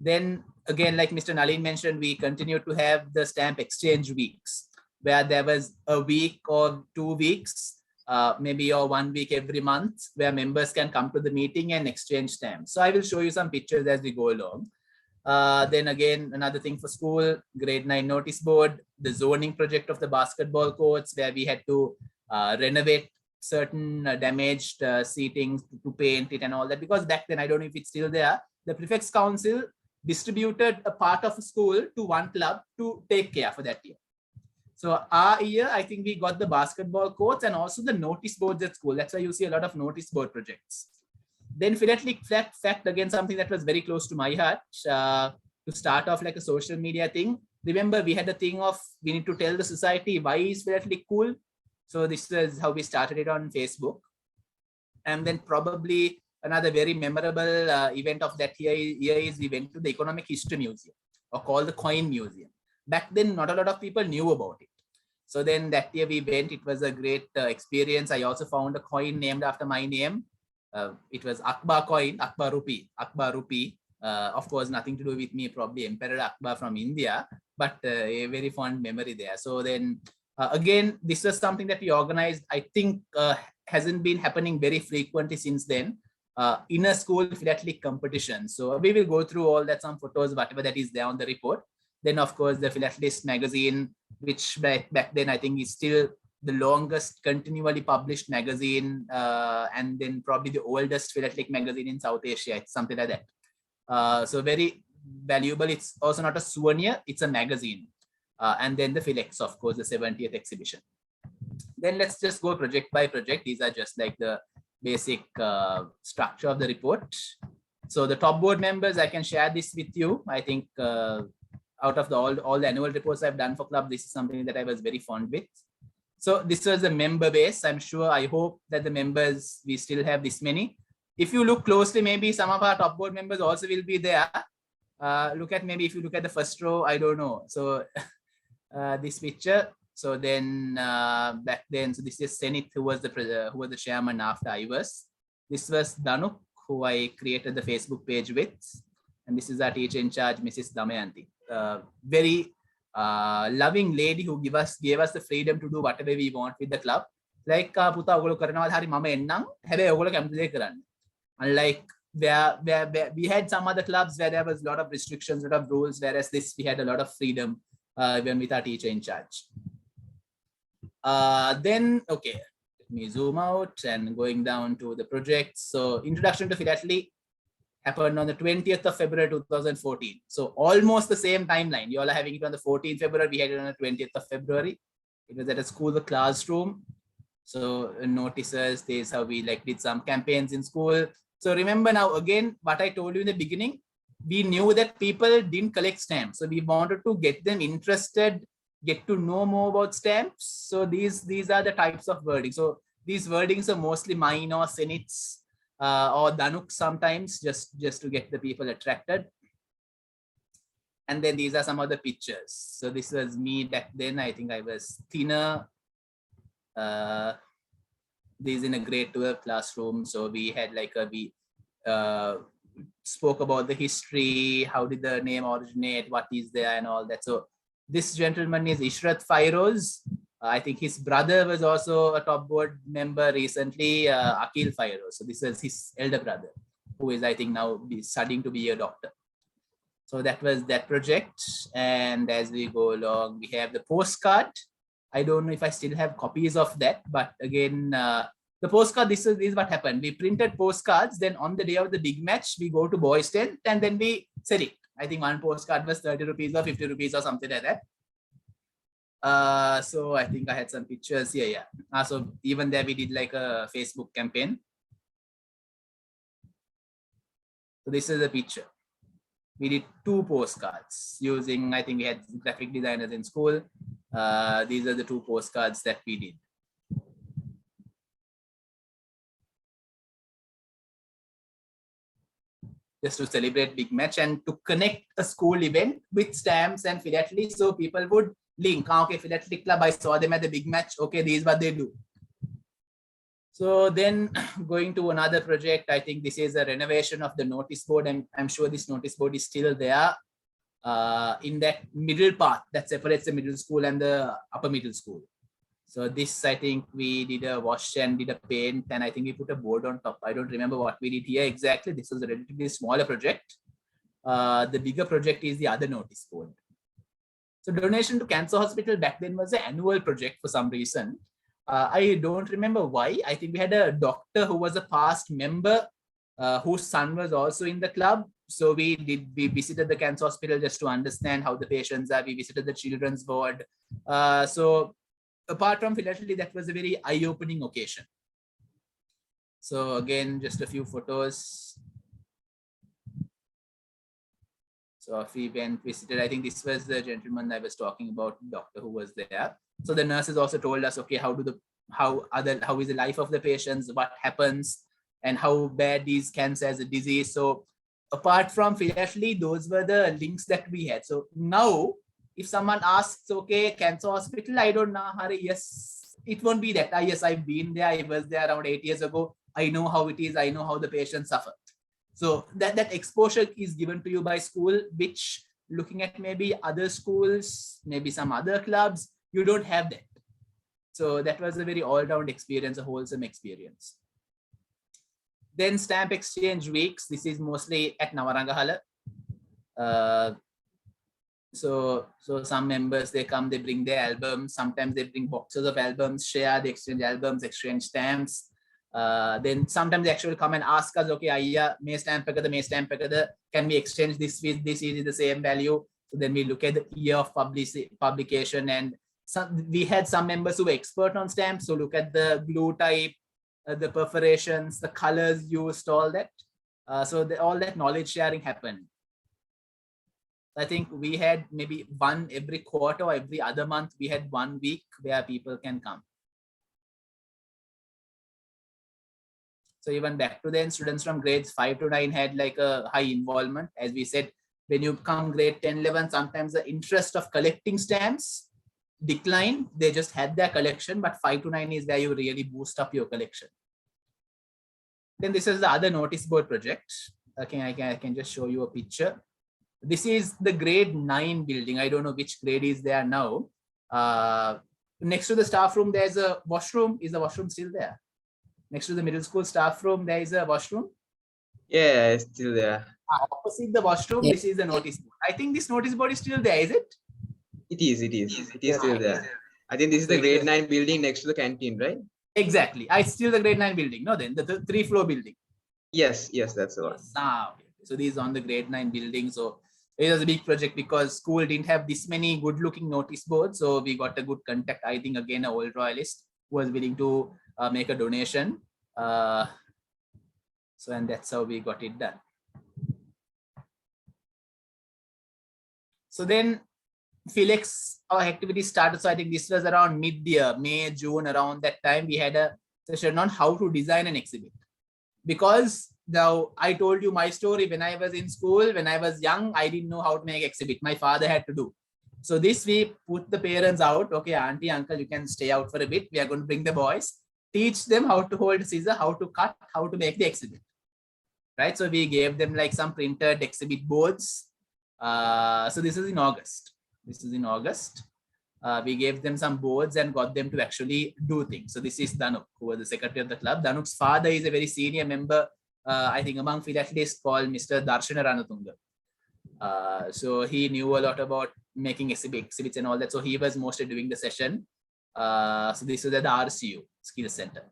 Then again, like Mr. Nalin mentioned, we continued to have the stamp exchange weeks, where there was a week or 2 weeks, maybe or 1 week every month, where members can come to the meeting and exchange stamps. So I will show you some pictures as we go along. Then again, another thing for school, grade 9 notice board, the zoning project of the basketball courts, where we had to renovate certain damaged seatings to paint it and all that, because back then, I don't know if it's still there, the prefects council distributed a part of a school to one club to take care for that year. So our year, I think we got the basketball courts and also the notice boards at school. That's why you see a lot of notice board projects. Then Philatelic fact, again, something that was very close to my heart, to start off like a social media thing. Remember, we had a thing of, we need to tell the society, why is Philatelic cool? So this is how we started it on Facebook. And then probably another very memorable event of that year is we went to the Economic History Museum, or called the Coin Museum. Back then, not a lot of people knew about it. So then that year we went, it was a great experience. I also found a coin named after my name. It was Akbar coin, Akbar rupee. Of course, nothing to do with me, probably Emperor Akbar from India, but a very fond memory there. So then again, this was something that we organized, I think hasn't been happening very frequently since then, in a school philatelic competition. So we will go through all that, some photos, whatever that is there on the report. Then of course the Philatelist magazine, which back then I think is still the longest continually published magazine, and then probably the oldest philatelic magazine in South Asia. It's something like that. So very valuable. It's also not a souvenir, it's a magazine. And then the Fletc, of course, the 70th exhibition. Then let's just go project by project. These are just like the basic structure of the report. So the top board members, I can share this with you. I think out of all the annual reports I've done for club, this is something that I was very fond with. So this was the member base. I'm sure, I hope that the members, we still have this many. If you look closely, maybe some of our top board members also will be there. Look at, maybe if you look at the first row, I don't know. So this picture. So then back then, so this is Senith, who was the chairman after I was. This was Danuk, who I created the Facebook page with. And this is our teacher in charge, Mrs. Damayanti. Very loving lady who gave us the freedom to do whatever we want with the club. Like puta ogolo karanawada hari mama ennam හැබැයි ogolo කැමති දේ කරන්න. Unlike where we had some other clubs where there was a lot of restrictions, a lot of rules, whereas this we had a lot of freedom when with our teacher in charge. Then okay, let me zoom out and going down to the projects. So Introduction to Philately happened on the 20th of February 2014. So almost the same timeline. You all are having it on the 14th February. We had it on the 20th of February. It was at a school, the classroom. So notices, this is how we did some campaigns in school. So remember now again, what I told you in the beginning, we knew that people didn't collect stamps. So we wanted to get them interested, get to know more about stamps. So these are the types of wording. So these wordings are mostly mine or Senith's, or Danuk sometimes, just to get the people attracted. And then these are some of the pictures. So this was me back then. I think I was thinner. This in a grade 12 classroom. So we had like we spoke about the history, how did the name originate, what is there and all that. So this gentleman is Ishrat Fairoz. I think his brother was also a top board member recently, Akil Fairoz. So this is his elder brother, who is I think now studying to be a doctor. So that was that project. And as we go along, we have the postcard. I don't know if I still have copies of that, but again, the postcard, this is what happened. We printed postcards, then on the day of the big match, we go to boys' tent and then we sell it. I think one postcard was 30 rupees or 50 rupees or something like that. So I think I had some pictures here, yeah. So even there we did like a Facebook campaign. So this is a picture. We did 2 postcards using, I think we had graphic designers in school. These are the 2 postcards that we did. Just to celebrate big match and to connect a school event with stamps and philately, so people would link. Okay, Philatelic Club, I saw them at the big match. Okay, this is what they do. So then going to another project, I think this is a renovation of the notice board, and I'm sure this notice board is still there in that middle path that separates the middle school and the upper middle school. So this, I think we did a wash and did a paint, and I think we put a board on top. I don't remember what we did here exactly. This was a relatively smaller project. The bigger project is the other notice board. So donation to Cancer Hospital back then was an annual project for some reason. I don't remember why. I think we had a doctor who was a past member whose son was also in the club. So we visited the Cancer Hospital just to understand how the patients are. We visited the children's ward. So apart from Philately, that was a very eye-opening occasion. So again, just a few photos. So if we went, visited, I think this was the gentleman I was talking about, doctor who was there. So the nurses also told us, okay, how is the life of the patients, what happens, and how bad is cancer as a disease. So apart from Philately, those were the links that we had. So now, if someone asks, okay, Cancer Hospital, I don't know, yes, it won't be that. Yes, I've been there. I was there around 8 years ago. I know how it is. I know how the patients suffer. So that exposure is given to you by school, which looking at maybe other schools, maybe some other clubs, you don't have that. So that was a very all-round experience, a wholesome experience. Then stamp exchange weeks. This is mostly at Nawarangahala. So some members, they come, they bring their albums. Sometimes they bring boxes of albums, share, they exchange albums, exchange stamps. Then sometimes they actually come and ask us, okay, may stamp can we exchange this with this? Is it the same value? So then we look at the year of publication, and we had some members who were expert on stamps. So look at the glue type, the perforations, the colors used, all that. So all that knowledge sharing happened. I think we had maybe one every quarter or every other month, we had 1 week where people can come. So even back to then, students from grades 5 to 9 had like a high involvement. As we said, when you come grade 10, 11, sometimes the interest of collecting stamps decline. They just had their collection, but 5 to 9 is where you really boost up your collection. Then this is the other notice board project. Okay, I can just show you a picture. This is the grade 9 building. I don't know which grade is there now. Next to the staff room, there's a washroom. Is the washroom still there? Next to the middle school staff room, there is a washroom. Yeah, it's still there. Opposite the washroom, this is the notice board. I think this notice board is still there, is it? It is still there. I think this is the grade 9 building next to the canteen, right? Exactly. It's still the grade 9 building. No, then the 3-floor building. Yes, that's the one. Okay. So this is on the grade 9 building. So it was a big project because school didn't have this many good looking notice boards. So we got a good contact. I think again, an old royalist who was willing to make a donation. And that's how we got it done. So then Fletc, our activity started. So I think this was around mid-year, May, June, around that time. We had a session on how to design an exhibit. Because now I told you my story when I was in school, when I was young, I didn't know how to make exhibit. My father had to do. So this we put the parents out. Okay, auntie, uncle, you can stay out for a bit. We are going to bring the boys. teach them how to hold scissor, how to cut, how to make the exhibit. Right. So we gave them like some printed exhibit boards. So this is in August. We gave them some boards and got them to actually do things. So this is Danuk, who was the secretary of the club. Danuk's father is a very senior member, I think, among Philatelists, called Mr. Darshana Ranatunga. So he knew a lot about making exhibits and all that. So he was mostly doing the session. So this was at the RCU Skills Center.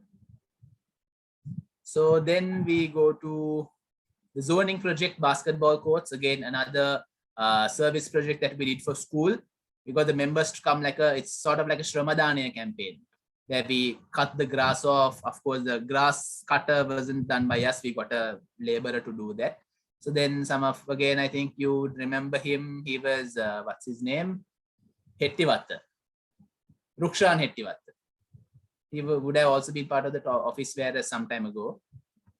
So then we go to the zoning project, basketball courts. Again, another service project that we did for school. We got the members to come it's sort of like a Shramadaniya campaign where we cut the grass off. Of course, the grass cutter wasn't done by us. We got a laborer to do that. So then again, I think you remember him. He was, what's his name? Hettivatta. Rukshan Hettivatta. He would have also been part of the office wear some time ago.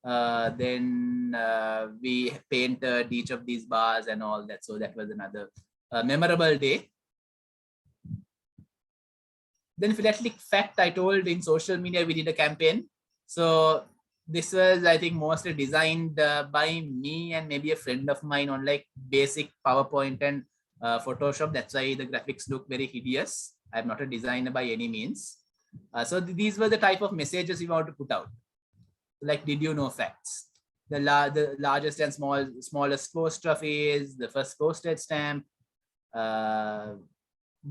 Then we painted each of these bars and all that. So that was another memorable day. Then Philatelic Fact, I told in social media, we did a campaign. So this was, I think, mostly designed by me and maybe a friend of mine on like basic PowerPoint and Photoshop. That's why the graphics look very hideous. I'm not a designer by any means. So these were the type of messages we want to put out. Like, did you know facts? The largest and smallest post is the first postage stamp.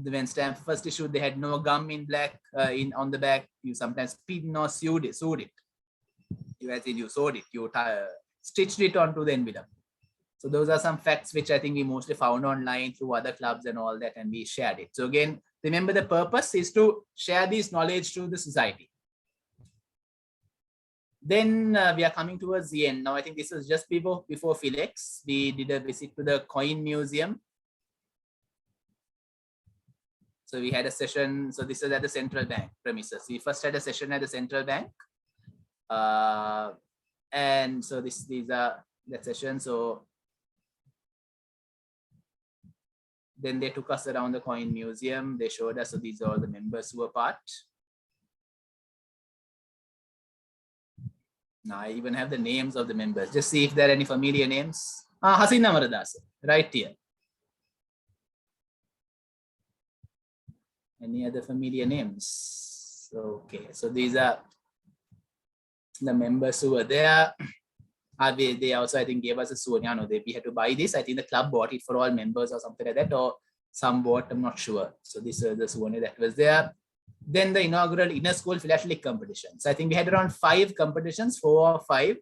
When stamp first issued, they had no gum in black on the back. You sometimes pin or sewed it. You sewed it. You stitched it onto the envelope. So those are some facts which I think we mostly found online through other clubs and all that, and we shared it. So again, remember the purpose is to share this knowledge to the society. Then we are coming towards the end. Now, I think this was just before Fletc. We did a visit to the coin museum. So we had a session. So this is at the central bank premises. We first had a session at the central bank. And so these are that session. So then they took us around the coin museum. They showed us, so these are all the members who were part. Now I even have the names of the members. Just see if there are any familiar names. Hasina Maradas, right here. Any other familiar names? Okay, so these are the members who were there. They also, I think, gave us a souvenir. No, we had to buy this. I think the club bought it for all members or something like that, or some bought, I'm not sure. So this is the souvenir that was there. Then the inaugural inner school philatelic competition. So I think we had around 5 competitions, 4 or 5.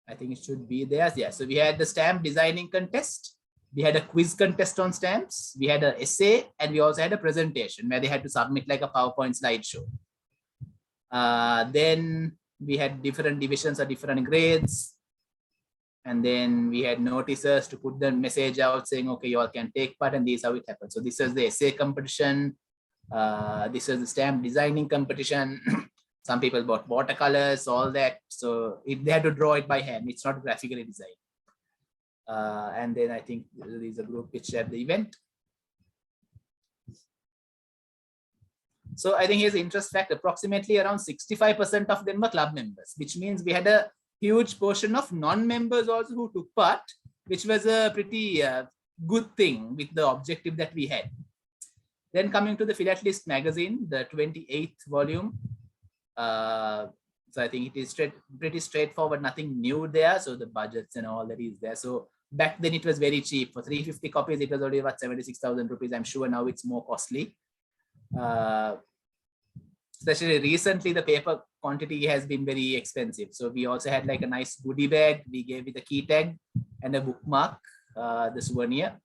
I think it should be there. Yeah. So we had the stamp designing contest. We had a quiz contest on stamps. We had an essay, and we also had a presentation where they had to submit like a PowerPoint slideshow. Then we had different divisions or different grades. And then we had notices to put the message out saying, okay, you all can take part, and this is how it happened. So this is the essay competition. This is the stamp designing competition. Some people bought watercolors, all that. So they had to draw it by hand. It's not graphically designed. And then I think there is a group which had the event. So I think here's the interest fact. Approximately around 65% of them were club members, which means we had a huge portion of non-members also who took part, which was a pretty good thing with the objective that we had. Then coming to the Philatelists magazine, the 28th volume. So I think it is pretty straightforward, nothing new there. So the budgets and all that is there. So back then it was very cheap. For 350 copies, it was only about 76,000 rupees. I'm sure now it's more costly. Especially recently, the paper quantity has been very expensive. So we also had like a nice goodie bag. We gave it a key tag and a bookmark, the souvenir.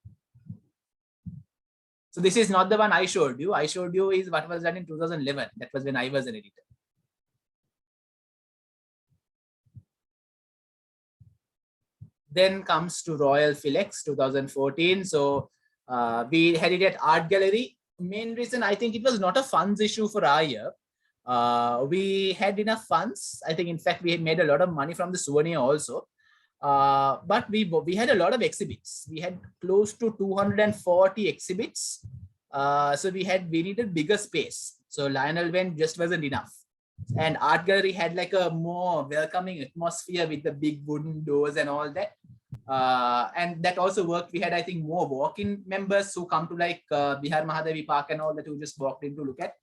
So this is not the one I showed you. I showed you is what was done in 2011. That was when I was an editor. Then comes to Royal Fletc 2014. So we had it at Art Gallery. Main reason, I think it was not a funds issue for our year. We had enough funds. I think, in fact, we had made a lot of money from the souvenir also. But we had a lot of exhibits. We had close to 240 exhibits. So we needed bigger space. So Lionel Went just wasn't enough. And art gallery had like a more welcoming atmosphere with the big wooden doors and all that. And that also worked. We had, I think, more walk-in members who come to like Bihar Mahadevi Park and all that, who just walked in to look at.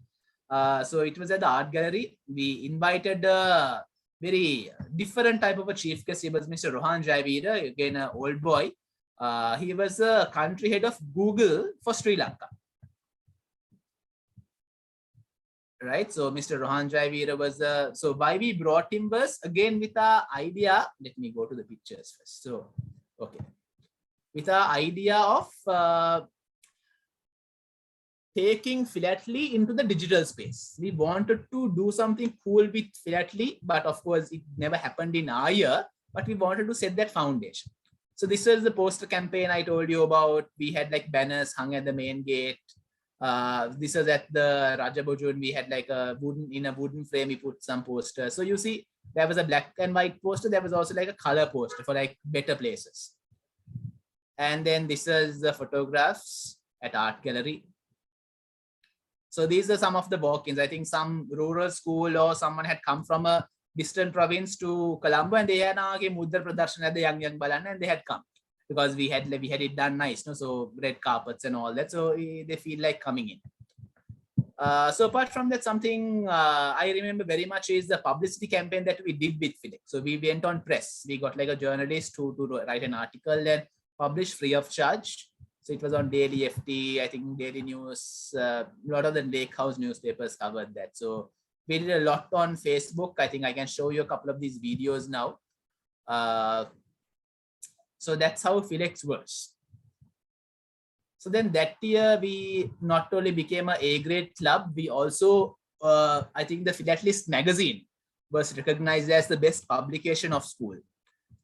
So it was at the art gallery. We invited a very different type of a chief guest. He was Mr. Rohan Jaivira, again an old boy. He was a country head of Google for Sri Lanka. Right, so Mr. Rohan Jaivira was so why we brought him was again with our idea. Let me go to the pictures first. So okay, with our idea of taking Philately into the digital space. We wanted to do something cool with Philately, but of course it never happened in our year, but we wanted to set that foundation. So this was the poster campaign I told you about. We had like banners hung at the main gate. This was at the Raja Bojun. We had like a wooden frame. We put some posters. So you see, there was a black and white poster. There was also like a color poster for like better places. And then this is the photographs at art gallery. So these are some of the walk-ins. I think some rural school or someone had come from a distant province to Colombo, and they had Mudra Pradarshan at the young Balana, and they had come because we had it done nice, no? So red carpets and all that. So they feel like coming in. So apart from that, something I remember very much is the publicity campaign that we did with Fletc. So we went on press. We got like a journalist to write an article and publish free of charge. So it was on Daily FT, I think Daily News, a lot of the Lake House newspapers covered that. So we did a lot on Facebook. I think I can show you a couple of these videos now. So that's how Fletc works. So then that year, we not only became a A-grade club, we also, I think the Philatelists magazine was recognized as the best publication of school.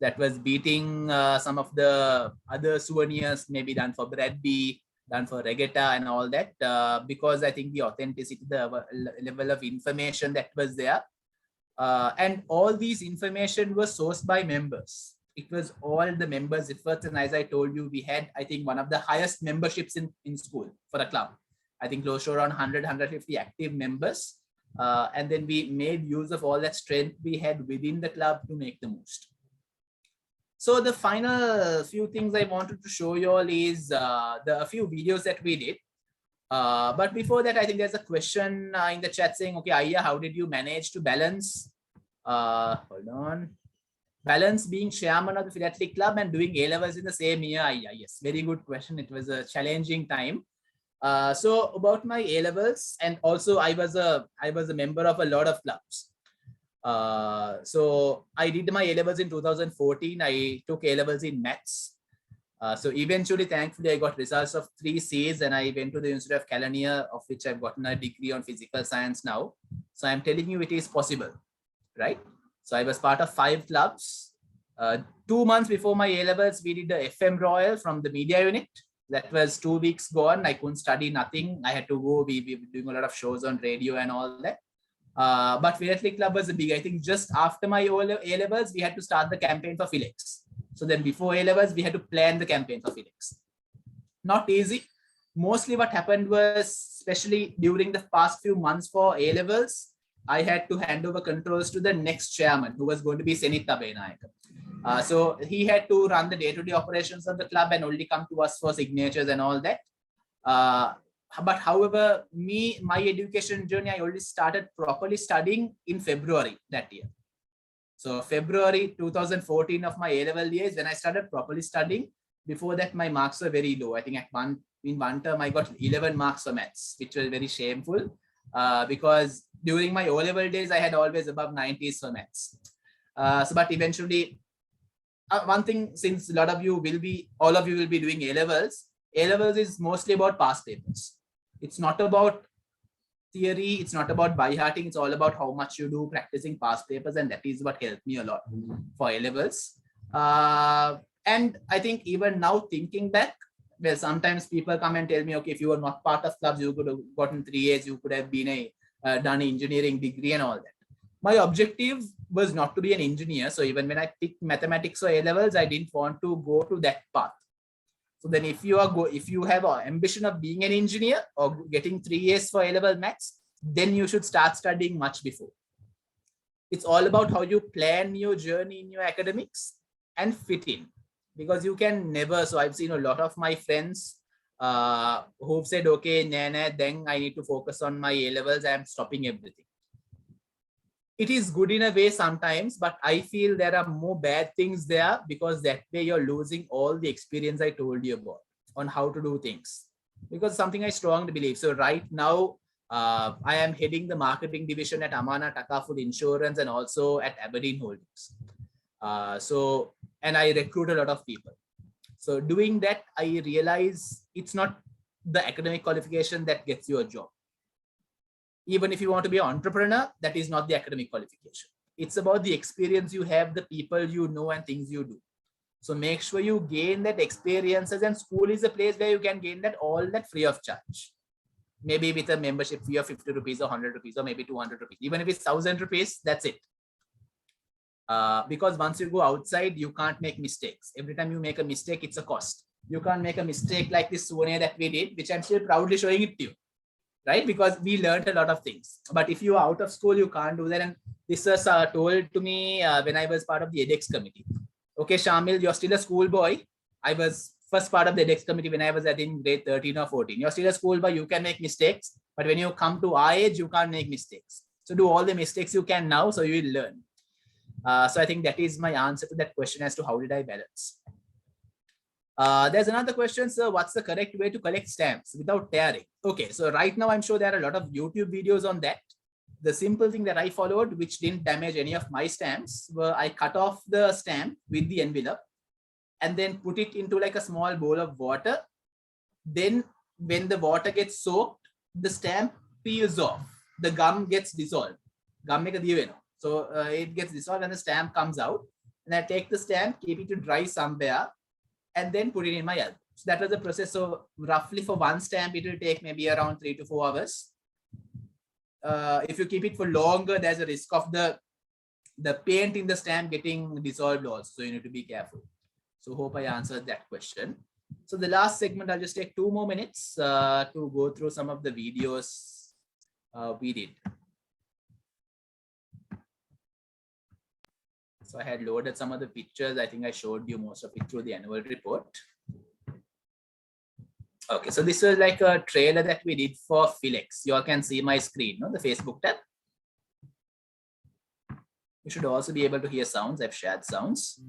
That was beating some of the other souvenirs, maybe done for Bradby, done for Regatta and all that, because I think the authenticity, the level of information that was there. And all these information was sourced by members. It was all the members' efforts. And as I told you, we had, I think, one of the highest memberships in school for a club. I think close to around 100, 150 active members. And then we made use of all that strength we had within the club to make the most. So the final few things I wanted to show you all is a few videos that we did. But before that, I think there's a question in the chat saying, okay, Aya, how did you manage to balance, hold on, balance being chairman of the Philatelic Club and doing A-levels in the same year? Aya, yes, very good question. It was a challenging time. So about my A-levels, and also I was a member of a lot of clubs. So I did my A-levels in 2014. I took A-levels in maths. So eventually, thankfully, I got results of 3 Cs, and I went to the University of Kelaniya, of which I've gotten a degree on physical science now. So I'm telling you, it is possible, right? So I was part of 5 clubs. 2 months before my A-levels, we did the FM Royal from the media unit. That was 2 weeks gone. I couldn't study nothing. I had to go. We were doing a lot of shows on radio and all that. But Philatelic Club was big. I think just after my A-levels, we had to start the campaign for Philex. So then before A-levels, we had to plan the campaign for Philex. Not easy. Mostly what happened was, especially during the past few months for A-levels, I had to hand over controls to the next chairman, who was going to be Senith Abenayaka. So he had to run the day-to-day operations of the club and only come to us for signatures and all that. But however, my education journey, I already started properly studying in February that year. So February 2014 of my A-level years, when I started properly studying. Before that, my marks were very low. I think in one term, I got 11 marks for maths, which was very shameful because during my O-level days, I had always above 90s for maths. But eventually, one thing, since all of you will be doing A-levels, A-levels is mostly about past papers. It's not about theory. It's not about by-hearting. It's all about how much you do practicing past papers. And that is what helped me a lot for A-levels. And I think even now thinking back, well, sometimes people come and tell me, okay, if you were not part of clubs, you could have gotten 3 As, you could have been done an engineering degree and all that. My objective was not to be an engineer. So even when I picked mathematics or A-levels, I didn't want to go to that path. So then if you have an ambition of being an engineer or getting 3 As for A-level maths, then you should start studying much before. It's all about how you plan your journey in your academics and fit in, because you can never. So I've seen a lot of my friends who've said, okay, then I need to focus on my A levels. I'm stopping everything. It is good in a way sometimes, but I feel there are more bad things there, because that way you're losing all the experience I told you about on how to do things, because something I strongly believe. So right now, I am heading the marketing division at Amana Takaful Insurance and also at Aberdeen Holdings. And I recruit a lot of people. So doing that, I realize it's not the academic qualification that gets you a job. Even if you want to be an entrepreneur, that is not the academic qualification. It's about the experience you have, the people you know, and things you do. So make sure you gain that experiences, and school is a place where you can gain that all that free of charge. Maybe with a membership fee of 50 rupees or 100 rupees or maybe 200 rupees. Even if it's 1,000 rupees, that's it. Because once you go outside, you can't make mistakes. Every time you make a mistake, it's a cost. You can't make a mistake like this souvenir that we did, which I'm still proudly showing it to you, right? Because we learned a lot of things. But if you are out of school, you can't do that. And this was told to me when I was part of the edX committee. Okay, Shamil, you're still a schoolboy. I was first part of the edX committee when I was in grade 13 or 14. You're still a schoolboy, you can make mistakes. But when you come to our age, you can't make mistakes. So do all the mistakes you can now, so you will learn. So I think that is my answer to that question as to how did I balance. There's another question, sir. What's the correct way to collect stamps without tearing? Okay, so right now I'm sure there are a lot of YouTube videos on that. The simple thing that I followed, which didn't damage any of my stamps, were I cut off the stamp with the envelope and then put it into like a small bowl of water. Then when the water gets soaked, the stamp peels off. The gum gets dissolved. So it gets dissolved and the stamp comes out. And I take the stamp, keep it to dry somewhere, and then put it in my album. So that was the process. So roughly for one stamp, it will take maybe around 3 to 4 hours. If you keep it for longer, there's a risk of the paint in the stamp getting dissolved also. So you need to be careful. So hope I answered that question. So the last segment, I'll just take 2 more minutes to go through some of the videos we did. So I had loaded some of the pictures. I think I showed you most of it through the annual report. Okay, so this was like a trailer that we did for Fletc. You all can see my screen, no? The Facebook tab. You should also be able to hear sounds. I've shared sounds.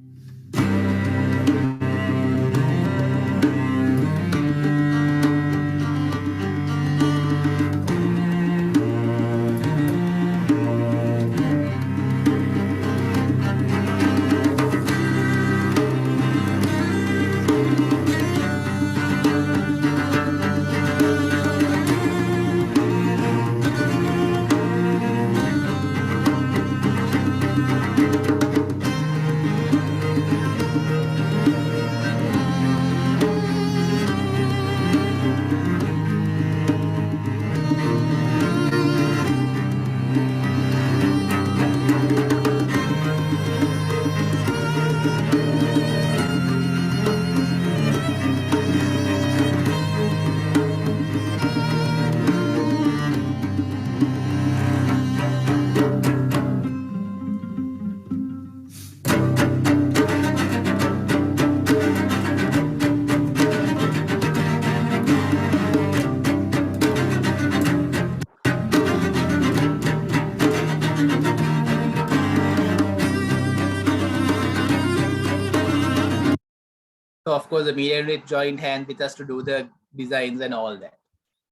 So of course, the media unit joined hand with us to do the designs and all that.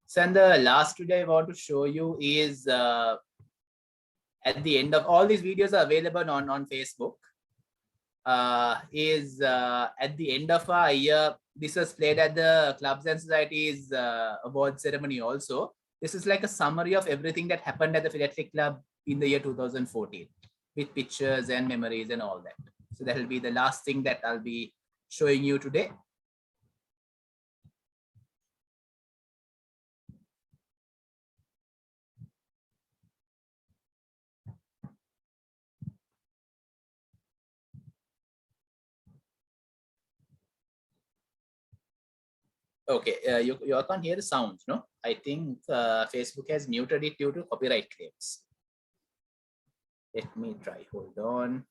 So and the last video I want to show you is at the end of all these videos are available on Facebook. At the end of our year, this was played at the Clubs and Societies award ceremony also. This is like a summary of everything that happened at the Philatelic Club in the year 2014 with pictures and memories and all that. So that will be the last thing that I'll be showing you today. Okay, you all can't hear the sounds, no? I think Facebook has muted it due to copyright claims. Let me try, hold on.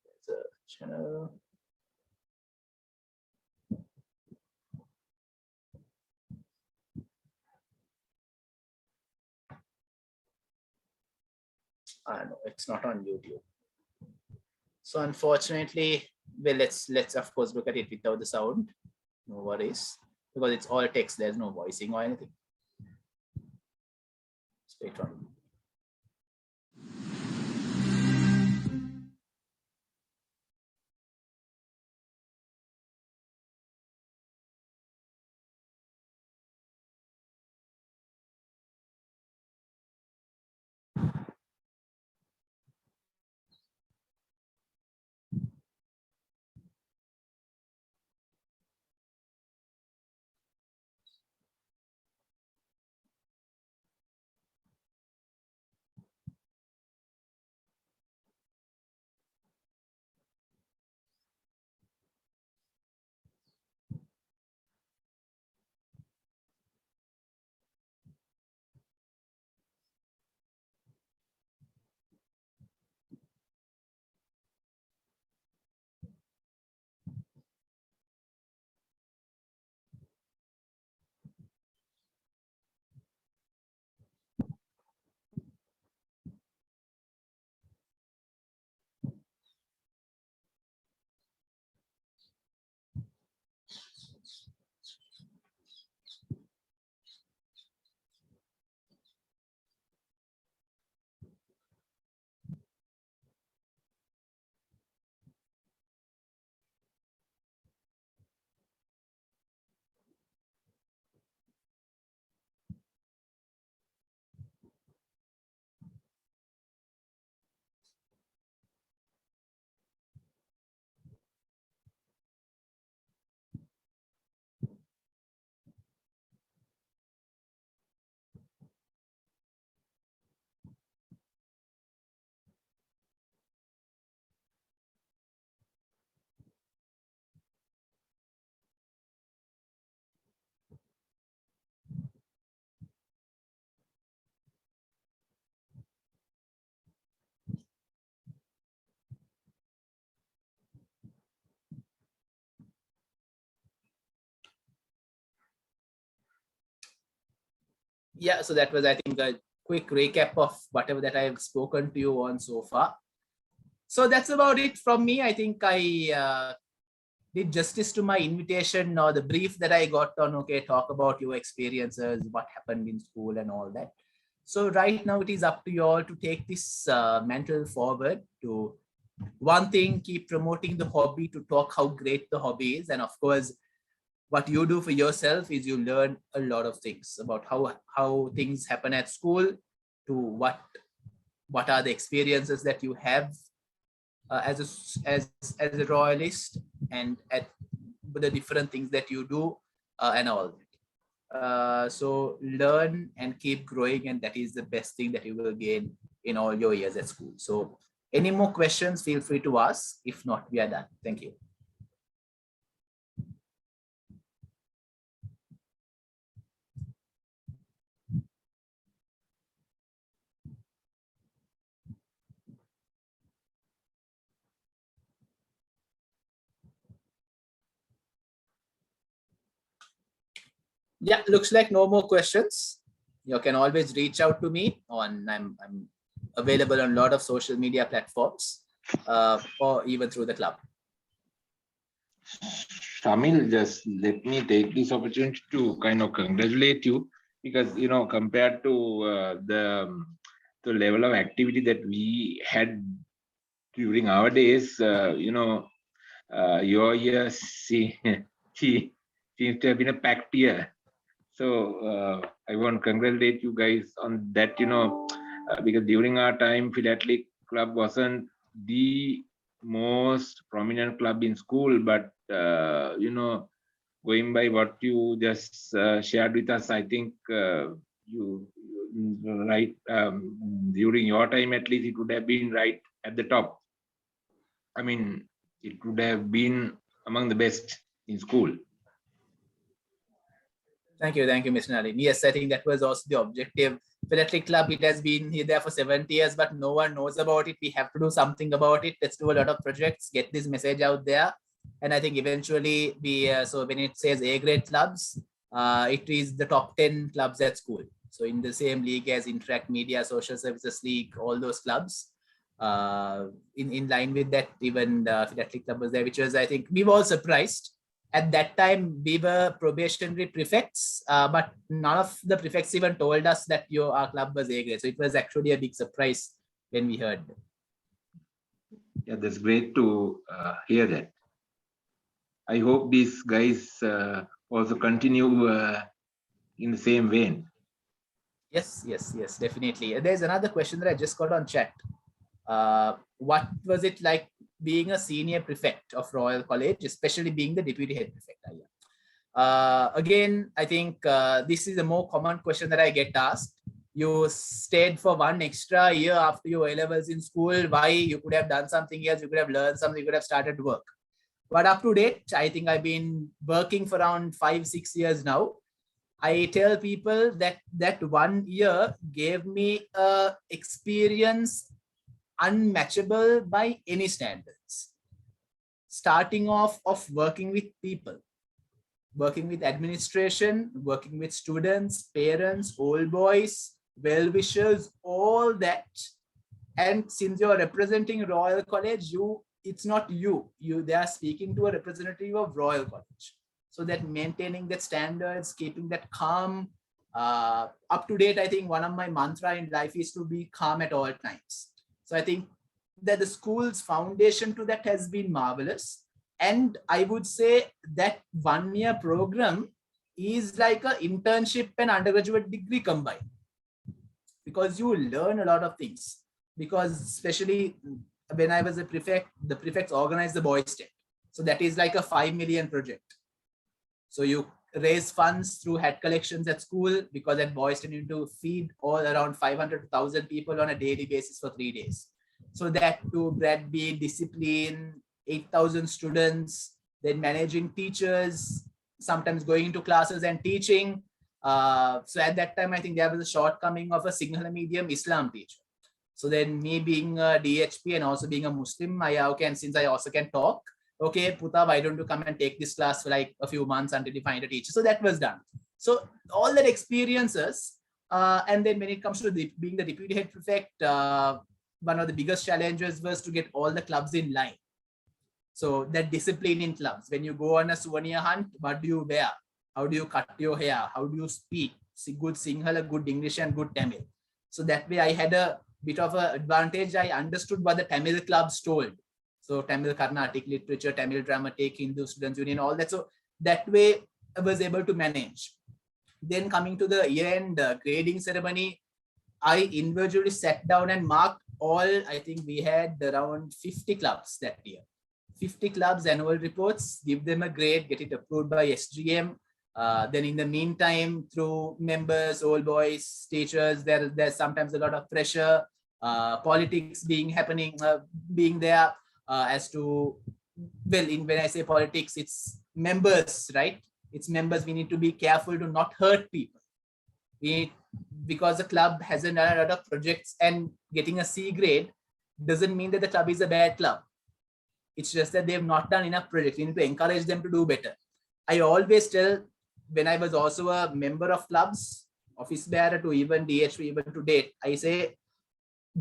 There's a channel. No, it's not on YouTube. So unfortunately, well, let's of course look at it without the sound. No worries, because it's all text. There's no voicing or anything. Straight on. Yeah, so that was, I think, a quick recap of whatever that I've spoken to you on so far. So that's about it from me. I think I did justice to my invitation or the brief that I got on, okay, talk about your experiences, what happened in school and all that. So right now it is up to you all to take this mantle forward to, one thing, keep promoting the hobby, to talk how great the hobby is. And of course, what you do for yourself is you learn a lot of things about how things happen at school, to what are the experiences that you have as a royalist, and at the different things that you do and all that. So learn and keep growing, and that is the best thing that you will gain in all your years at school. So any more questions, feel free to ask. If not, we are done. Thank you. Yeah, looks like no more questions. You can always reach out to me on, I'm available on a lot of social media platforms, or even through the club. Shamil, just let me take this opportunity to kind of congratulate you, because, you know, compared to the level of activity that we had during our days, you know, your year seems to have been a packed year. So I want to congratulate you guys on that, you know, because during our time, Philatelic Club wasn't the most prominent club in school, but you know, going by what you just shared with us, I think you right, during your time at least, it would have been right at the top. I mean, it would have been among the best in school. Thank you, Mr. Nalin. Yes, I think that was also the objective. Philatelic Club, it has been here there for 70 years, but no one knows about it. We have to do something about it. Let's do a lot of projects, get this message out there. And I think eventually so when it says A grade clubs, it is the top 10 clubs at school. So in the same league as Interact Media, Social Services League, all those clubs. In line with that, even the Philatelic Club was there, which was, I think, we were all surprised. At that time, we were probationary prefects, but none of the prefects even told us that our club was A grade. So it was actually a big surprise when we heard. Yeah, that's great to hear that. I hope these guys also continue in the same vein. Yes, definitely. There's another question that I just got on chat. What was it like being a senior prefect of Royal College, especially being the deputy head prefect? Again, I think this is a more common question that I get asked. You stayed for one extra year after your A-levels in school. Why? You could have done something else. You could have learned something. You could have started work. But up to date, I think I've been working for around 5-6 years now. I tell people that that 1 year gave me a experience unmatchable by any standards. Starting off of working with people, working with administration, working with students, parents, old boys, well-wishers, all that. And since you're representing Royal College, it's not they are speaking to a representative of Royal College. So that maintaining that standards, keeping that calm, up to date, I think one of my mantra in life is to be calm at all times. So I think that the school's foundation to that has been marvelous. And I would say that 1 year program is like an internship and undergraduate degree combined, because you learn a lot of things. Because especially when I was a prefect, the prefects organized the boys' tent. So that is like a 5 million project. So you raise funds through hat collections at school, because at boys' tent you need to feed all around 500,000 people on a daily basis for 3 days. So that be discipline, 8,000 students, then managing teachers, sometimes going into classes and teaching. So at that time, I think there was a shortcoming of a Sinhala medium Islam teacher. So then me being a DHP and also being a Muslim, since I also can talk, okay, Puta, why don't you come and take this class for like a few months until you find a teacher? So that was done. So all that experiences, and then when it comes to being the deputy head prefect, one of the biggest challenges was to get all the clubs in line. So that discipline in clubs, when you go on a souvenir hunt, what do you wear? How do you cut your hair? How do you speak? Good Sinhala, good English, and good Tamil. So that way I had a bit of an advantage. I understood what the Tamil clubs told. So Tamil Carnatic literature, Tamil Dramatic, Hindu Students Union, all that. So that way I was able to manage. Then coming to the year-end grading ceremony, I individually sat down and marked all. I think we had around 50 clubs that year. 50 clubs annual reports, give them a grade, get it approved by SGM. Then in the meantime, through members, old boys, teachers, there's sometimes a lot of pressure, politics being there as to, well, when I say politics, it's members, right? It's members. We need to be careful to not hurt people. Because the club hasn't done a lot of projects, and getting a C grade doesn't mean that the club is a bad club. It's just that they've not done enough projects. We need to encourage them to do better. I always tell, when I was also a member of clubs, office bearer to even DHP, even to date, I say,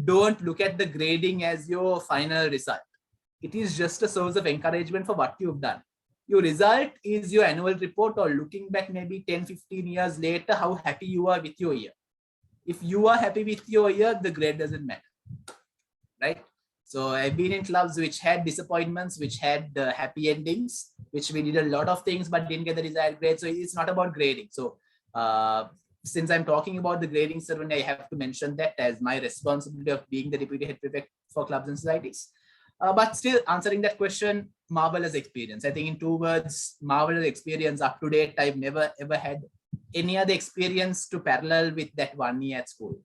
don't look at the grading as your final result. It is just a source of encouragement for what you've done. Your result is your annual report, or looking back maybe 10-15 years later, how happy you are with your year. If you are happy with your year, the grade doesn't matter, right? So I've been in clubs which had disappointments, which had happy endings, which we did a lot of things but didn't get the desired grade. So it's not about grading. So since I'm talking about the grading ceremony, I have to mention that as my responsibility of being the deputy head prefect for clubs and societies. But still answering that question, marvelous experience. I think in 2 words, marvelous experience. Up to date, I've never ever had any other experience to parallel with that 1 year at school.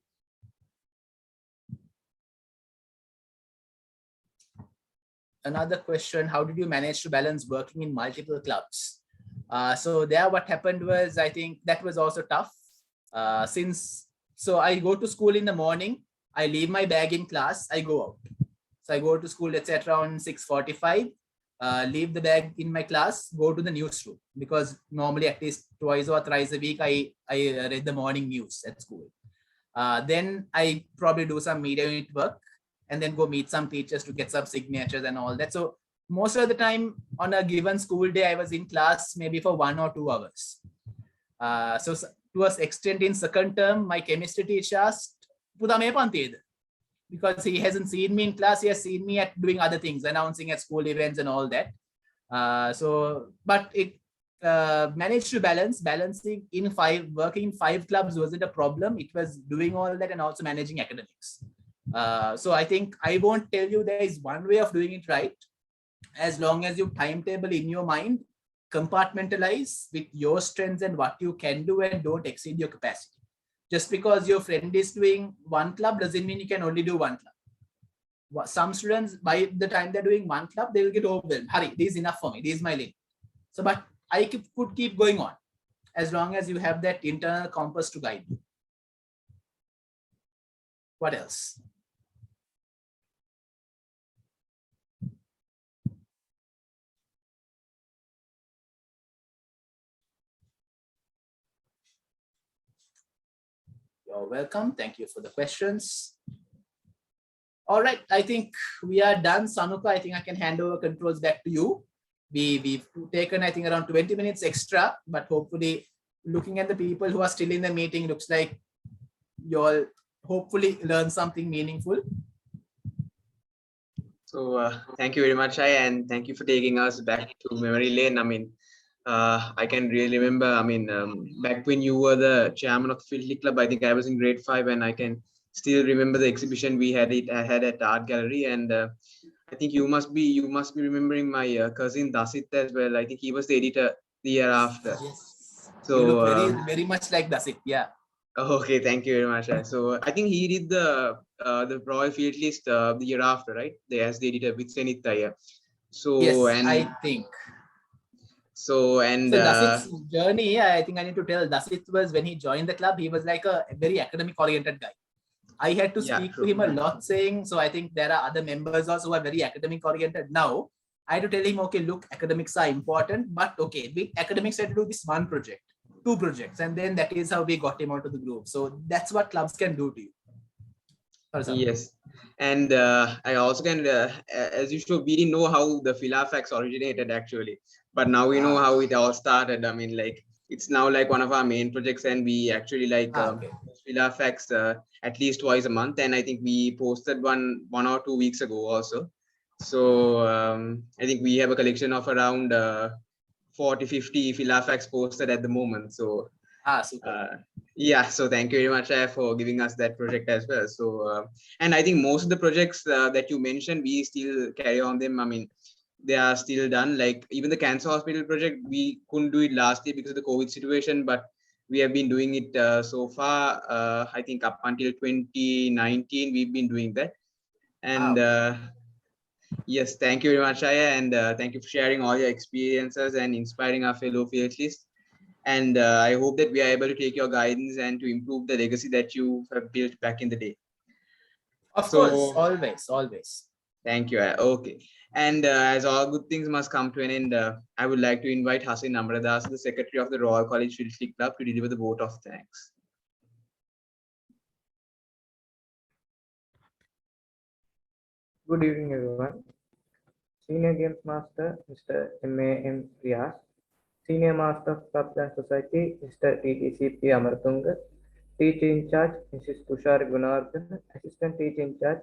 another question, how did you manage to balance working in multiple clubs? So there what happened was, I think that was also tough. So I go to school in the morning, I leave my bag in class, I go out. So I go to school, let's say at around 6:45, leave the bag in my class, go to the newsroom, because normally at least twice or thrice a week, I read the morning news at school. Then I probably do some media unit work and then go meet some teachers to get some signatures and all that. So most of the time on a given school day, I was in class maybe for 1 or 2 hours. So to an extent in second term, my chemistry teacher asked, because he hasn't seen me in class, he has seen me at doing other things, announcing at school events and all that. But it managed to balancing in working in 5 clubs wasn't a problem. It was doing all that and also managing academics. So I think I won't tell you there is one way of doing it right. As long as you timetable in your mind, compartmentalize with your strengths and what you can do and don't exceed your capacity. Just because your friend is doing 1 club doesn't mean you can only do 1 club. Some students, by the time they're doing 1 club, they will get overwhelmed. Hurry, this is enough for me. This is my lane. So, but I could keep going on as long as you have that internal compass to guide you. What else? You're welcome. Thank you for the questions. All right, I think we are done. Sanuka, I think I can hand over controls back to you. We've taken, I think, around 20 minutes extra, but hopefully looking at the people who are still in the meeting, looks like you all hopefully learn something meaningful. So thank you very much, and thank you for taking us back to memory lane. I mean, I can really remember, I mean, back when you were the chairman of the Philatelic Club, I think I was in grade 5, and I can still remember the exhibition we had at Art Gallery. And I think you must be remembering my cousin Dasit as well. I think he was the editor the year after. Yes. So you look very much like Dasit. Yeah. Okay, thank you very much. So I think he did the Royal Philatelists the year after, right? As the editor with Senitha. Yeah. So yes, and I think. So Dasit's journey, I think I need to tell, Dasit was, when he joined the club, he was like a very academic oriented guy. I had to speak to him a lot, saying, so I think there are other members also who are very academic oriented now. I had to tell him, okay, look, academics are important, but okay, we academics had to do this 1 project, 2 projects, and then that is how we got him onto the group. So that's what clubs can do to you. Yes, and I also can, as you show, we didn't know how the Philatelics originated actually, but now we know how it all started. I mean, like, it's now like one of our main projects, and we actually like Philatelics at least twice a month, and I think we posted one or 2 weeks ago also. So I think we have a collection of around 40-50 Philatelics posted at the moment. So super. Yeah, so thank you very much for giving us that project as well. So and I think most of the projects that you mentioned, we still carry on them. I mean, they are still done. Like even the cancer hospital project, we couldn't do it last year because of the COVID situation, but we have been doing it so far. I think up until 2019, we've been doing that. And yes, thank you very much, Aya, and thank you for sharing all your experiences and inspiring our fellow Philatelists. And I hope that we are able to take your guidance and to improve the legacy that you have built back in the day. Of course, always. Thank you. Okay. And as all good things must come to an end, I would like to invite Hasin Amradas, the Secretary of the Royal College Philatelic Club, to deliver the vote of thanks. Good evening, everyone. Senior Games Master, Mr. M.A.M. Riaz, Senior Master of Clubs and Society, Mr. T.T.C.P. Amartunga, Teacher in Charge, Mrs. Tushar Gunardhan, Assistant Teacher in Charge,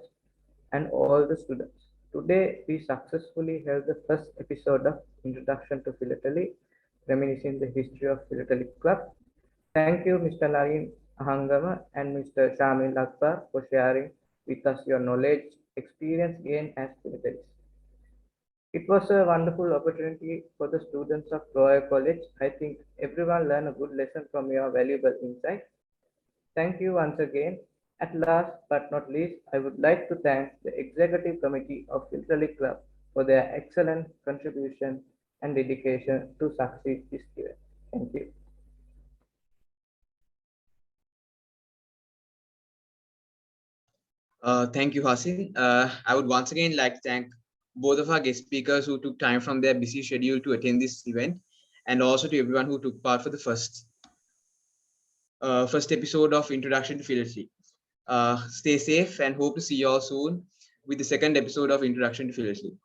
and all the students. Today, we successfully held the first episode of Introduction to Philately, Reminiscing the History of Philatelic Club. Thank you, Mr. Nalin Ahangama and Mr. Shamil Akbar for sharing with us your knowledge, experience gained as Philatelists. It was a wonderful opportunity for the students of Royal College. I think everyone learned a good lesson from your valuable insights. Thank you once again. At last but not least, I would like to thank the Executive Committee of Philatelic Club for their excellent contribution and dedication to succeed this event. Thank you. Thank you, Hasin. I would once again like to thank both of our guest speakers who took time from their busy schedule to attend this event, and also to everyone who took part for the first episode of Introduction to Philately. Stay safe and hope to see you all soon with the second episode of Introduction to Philately.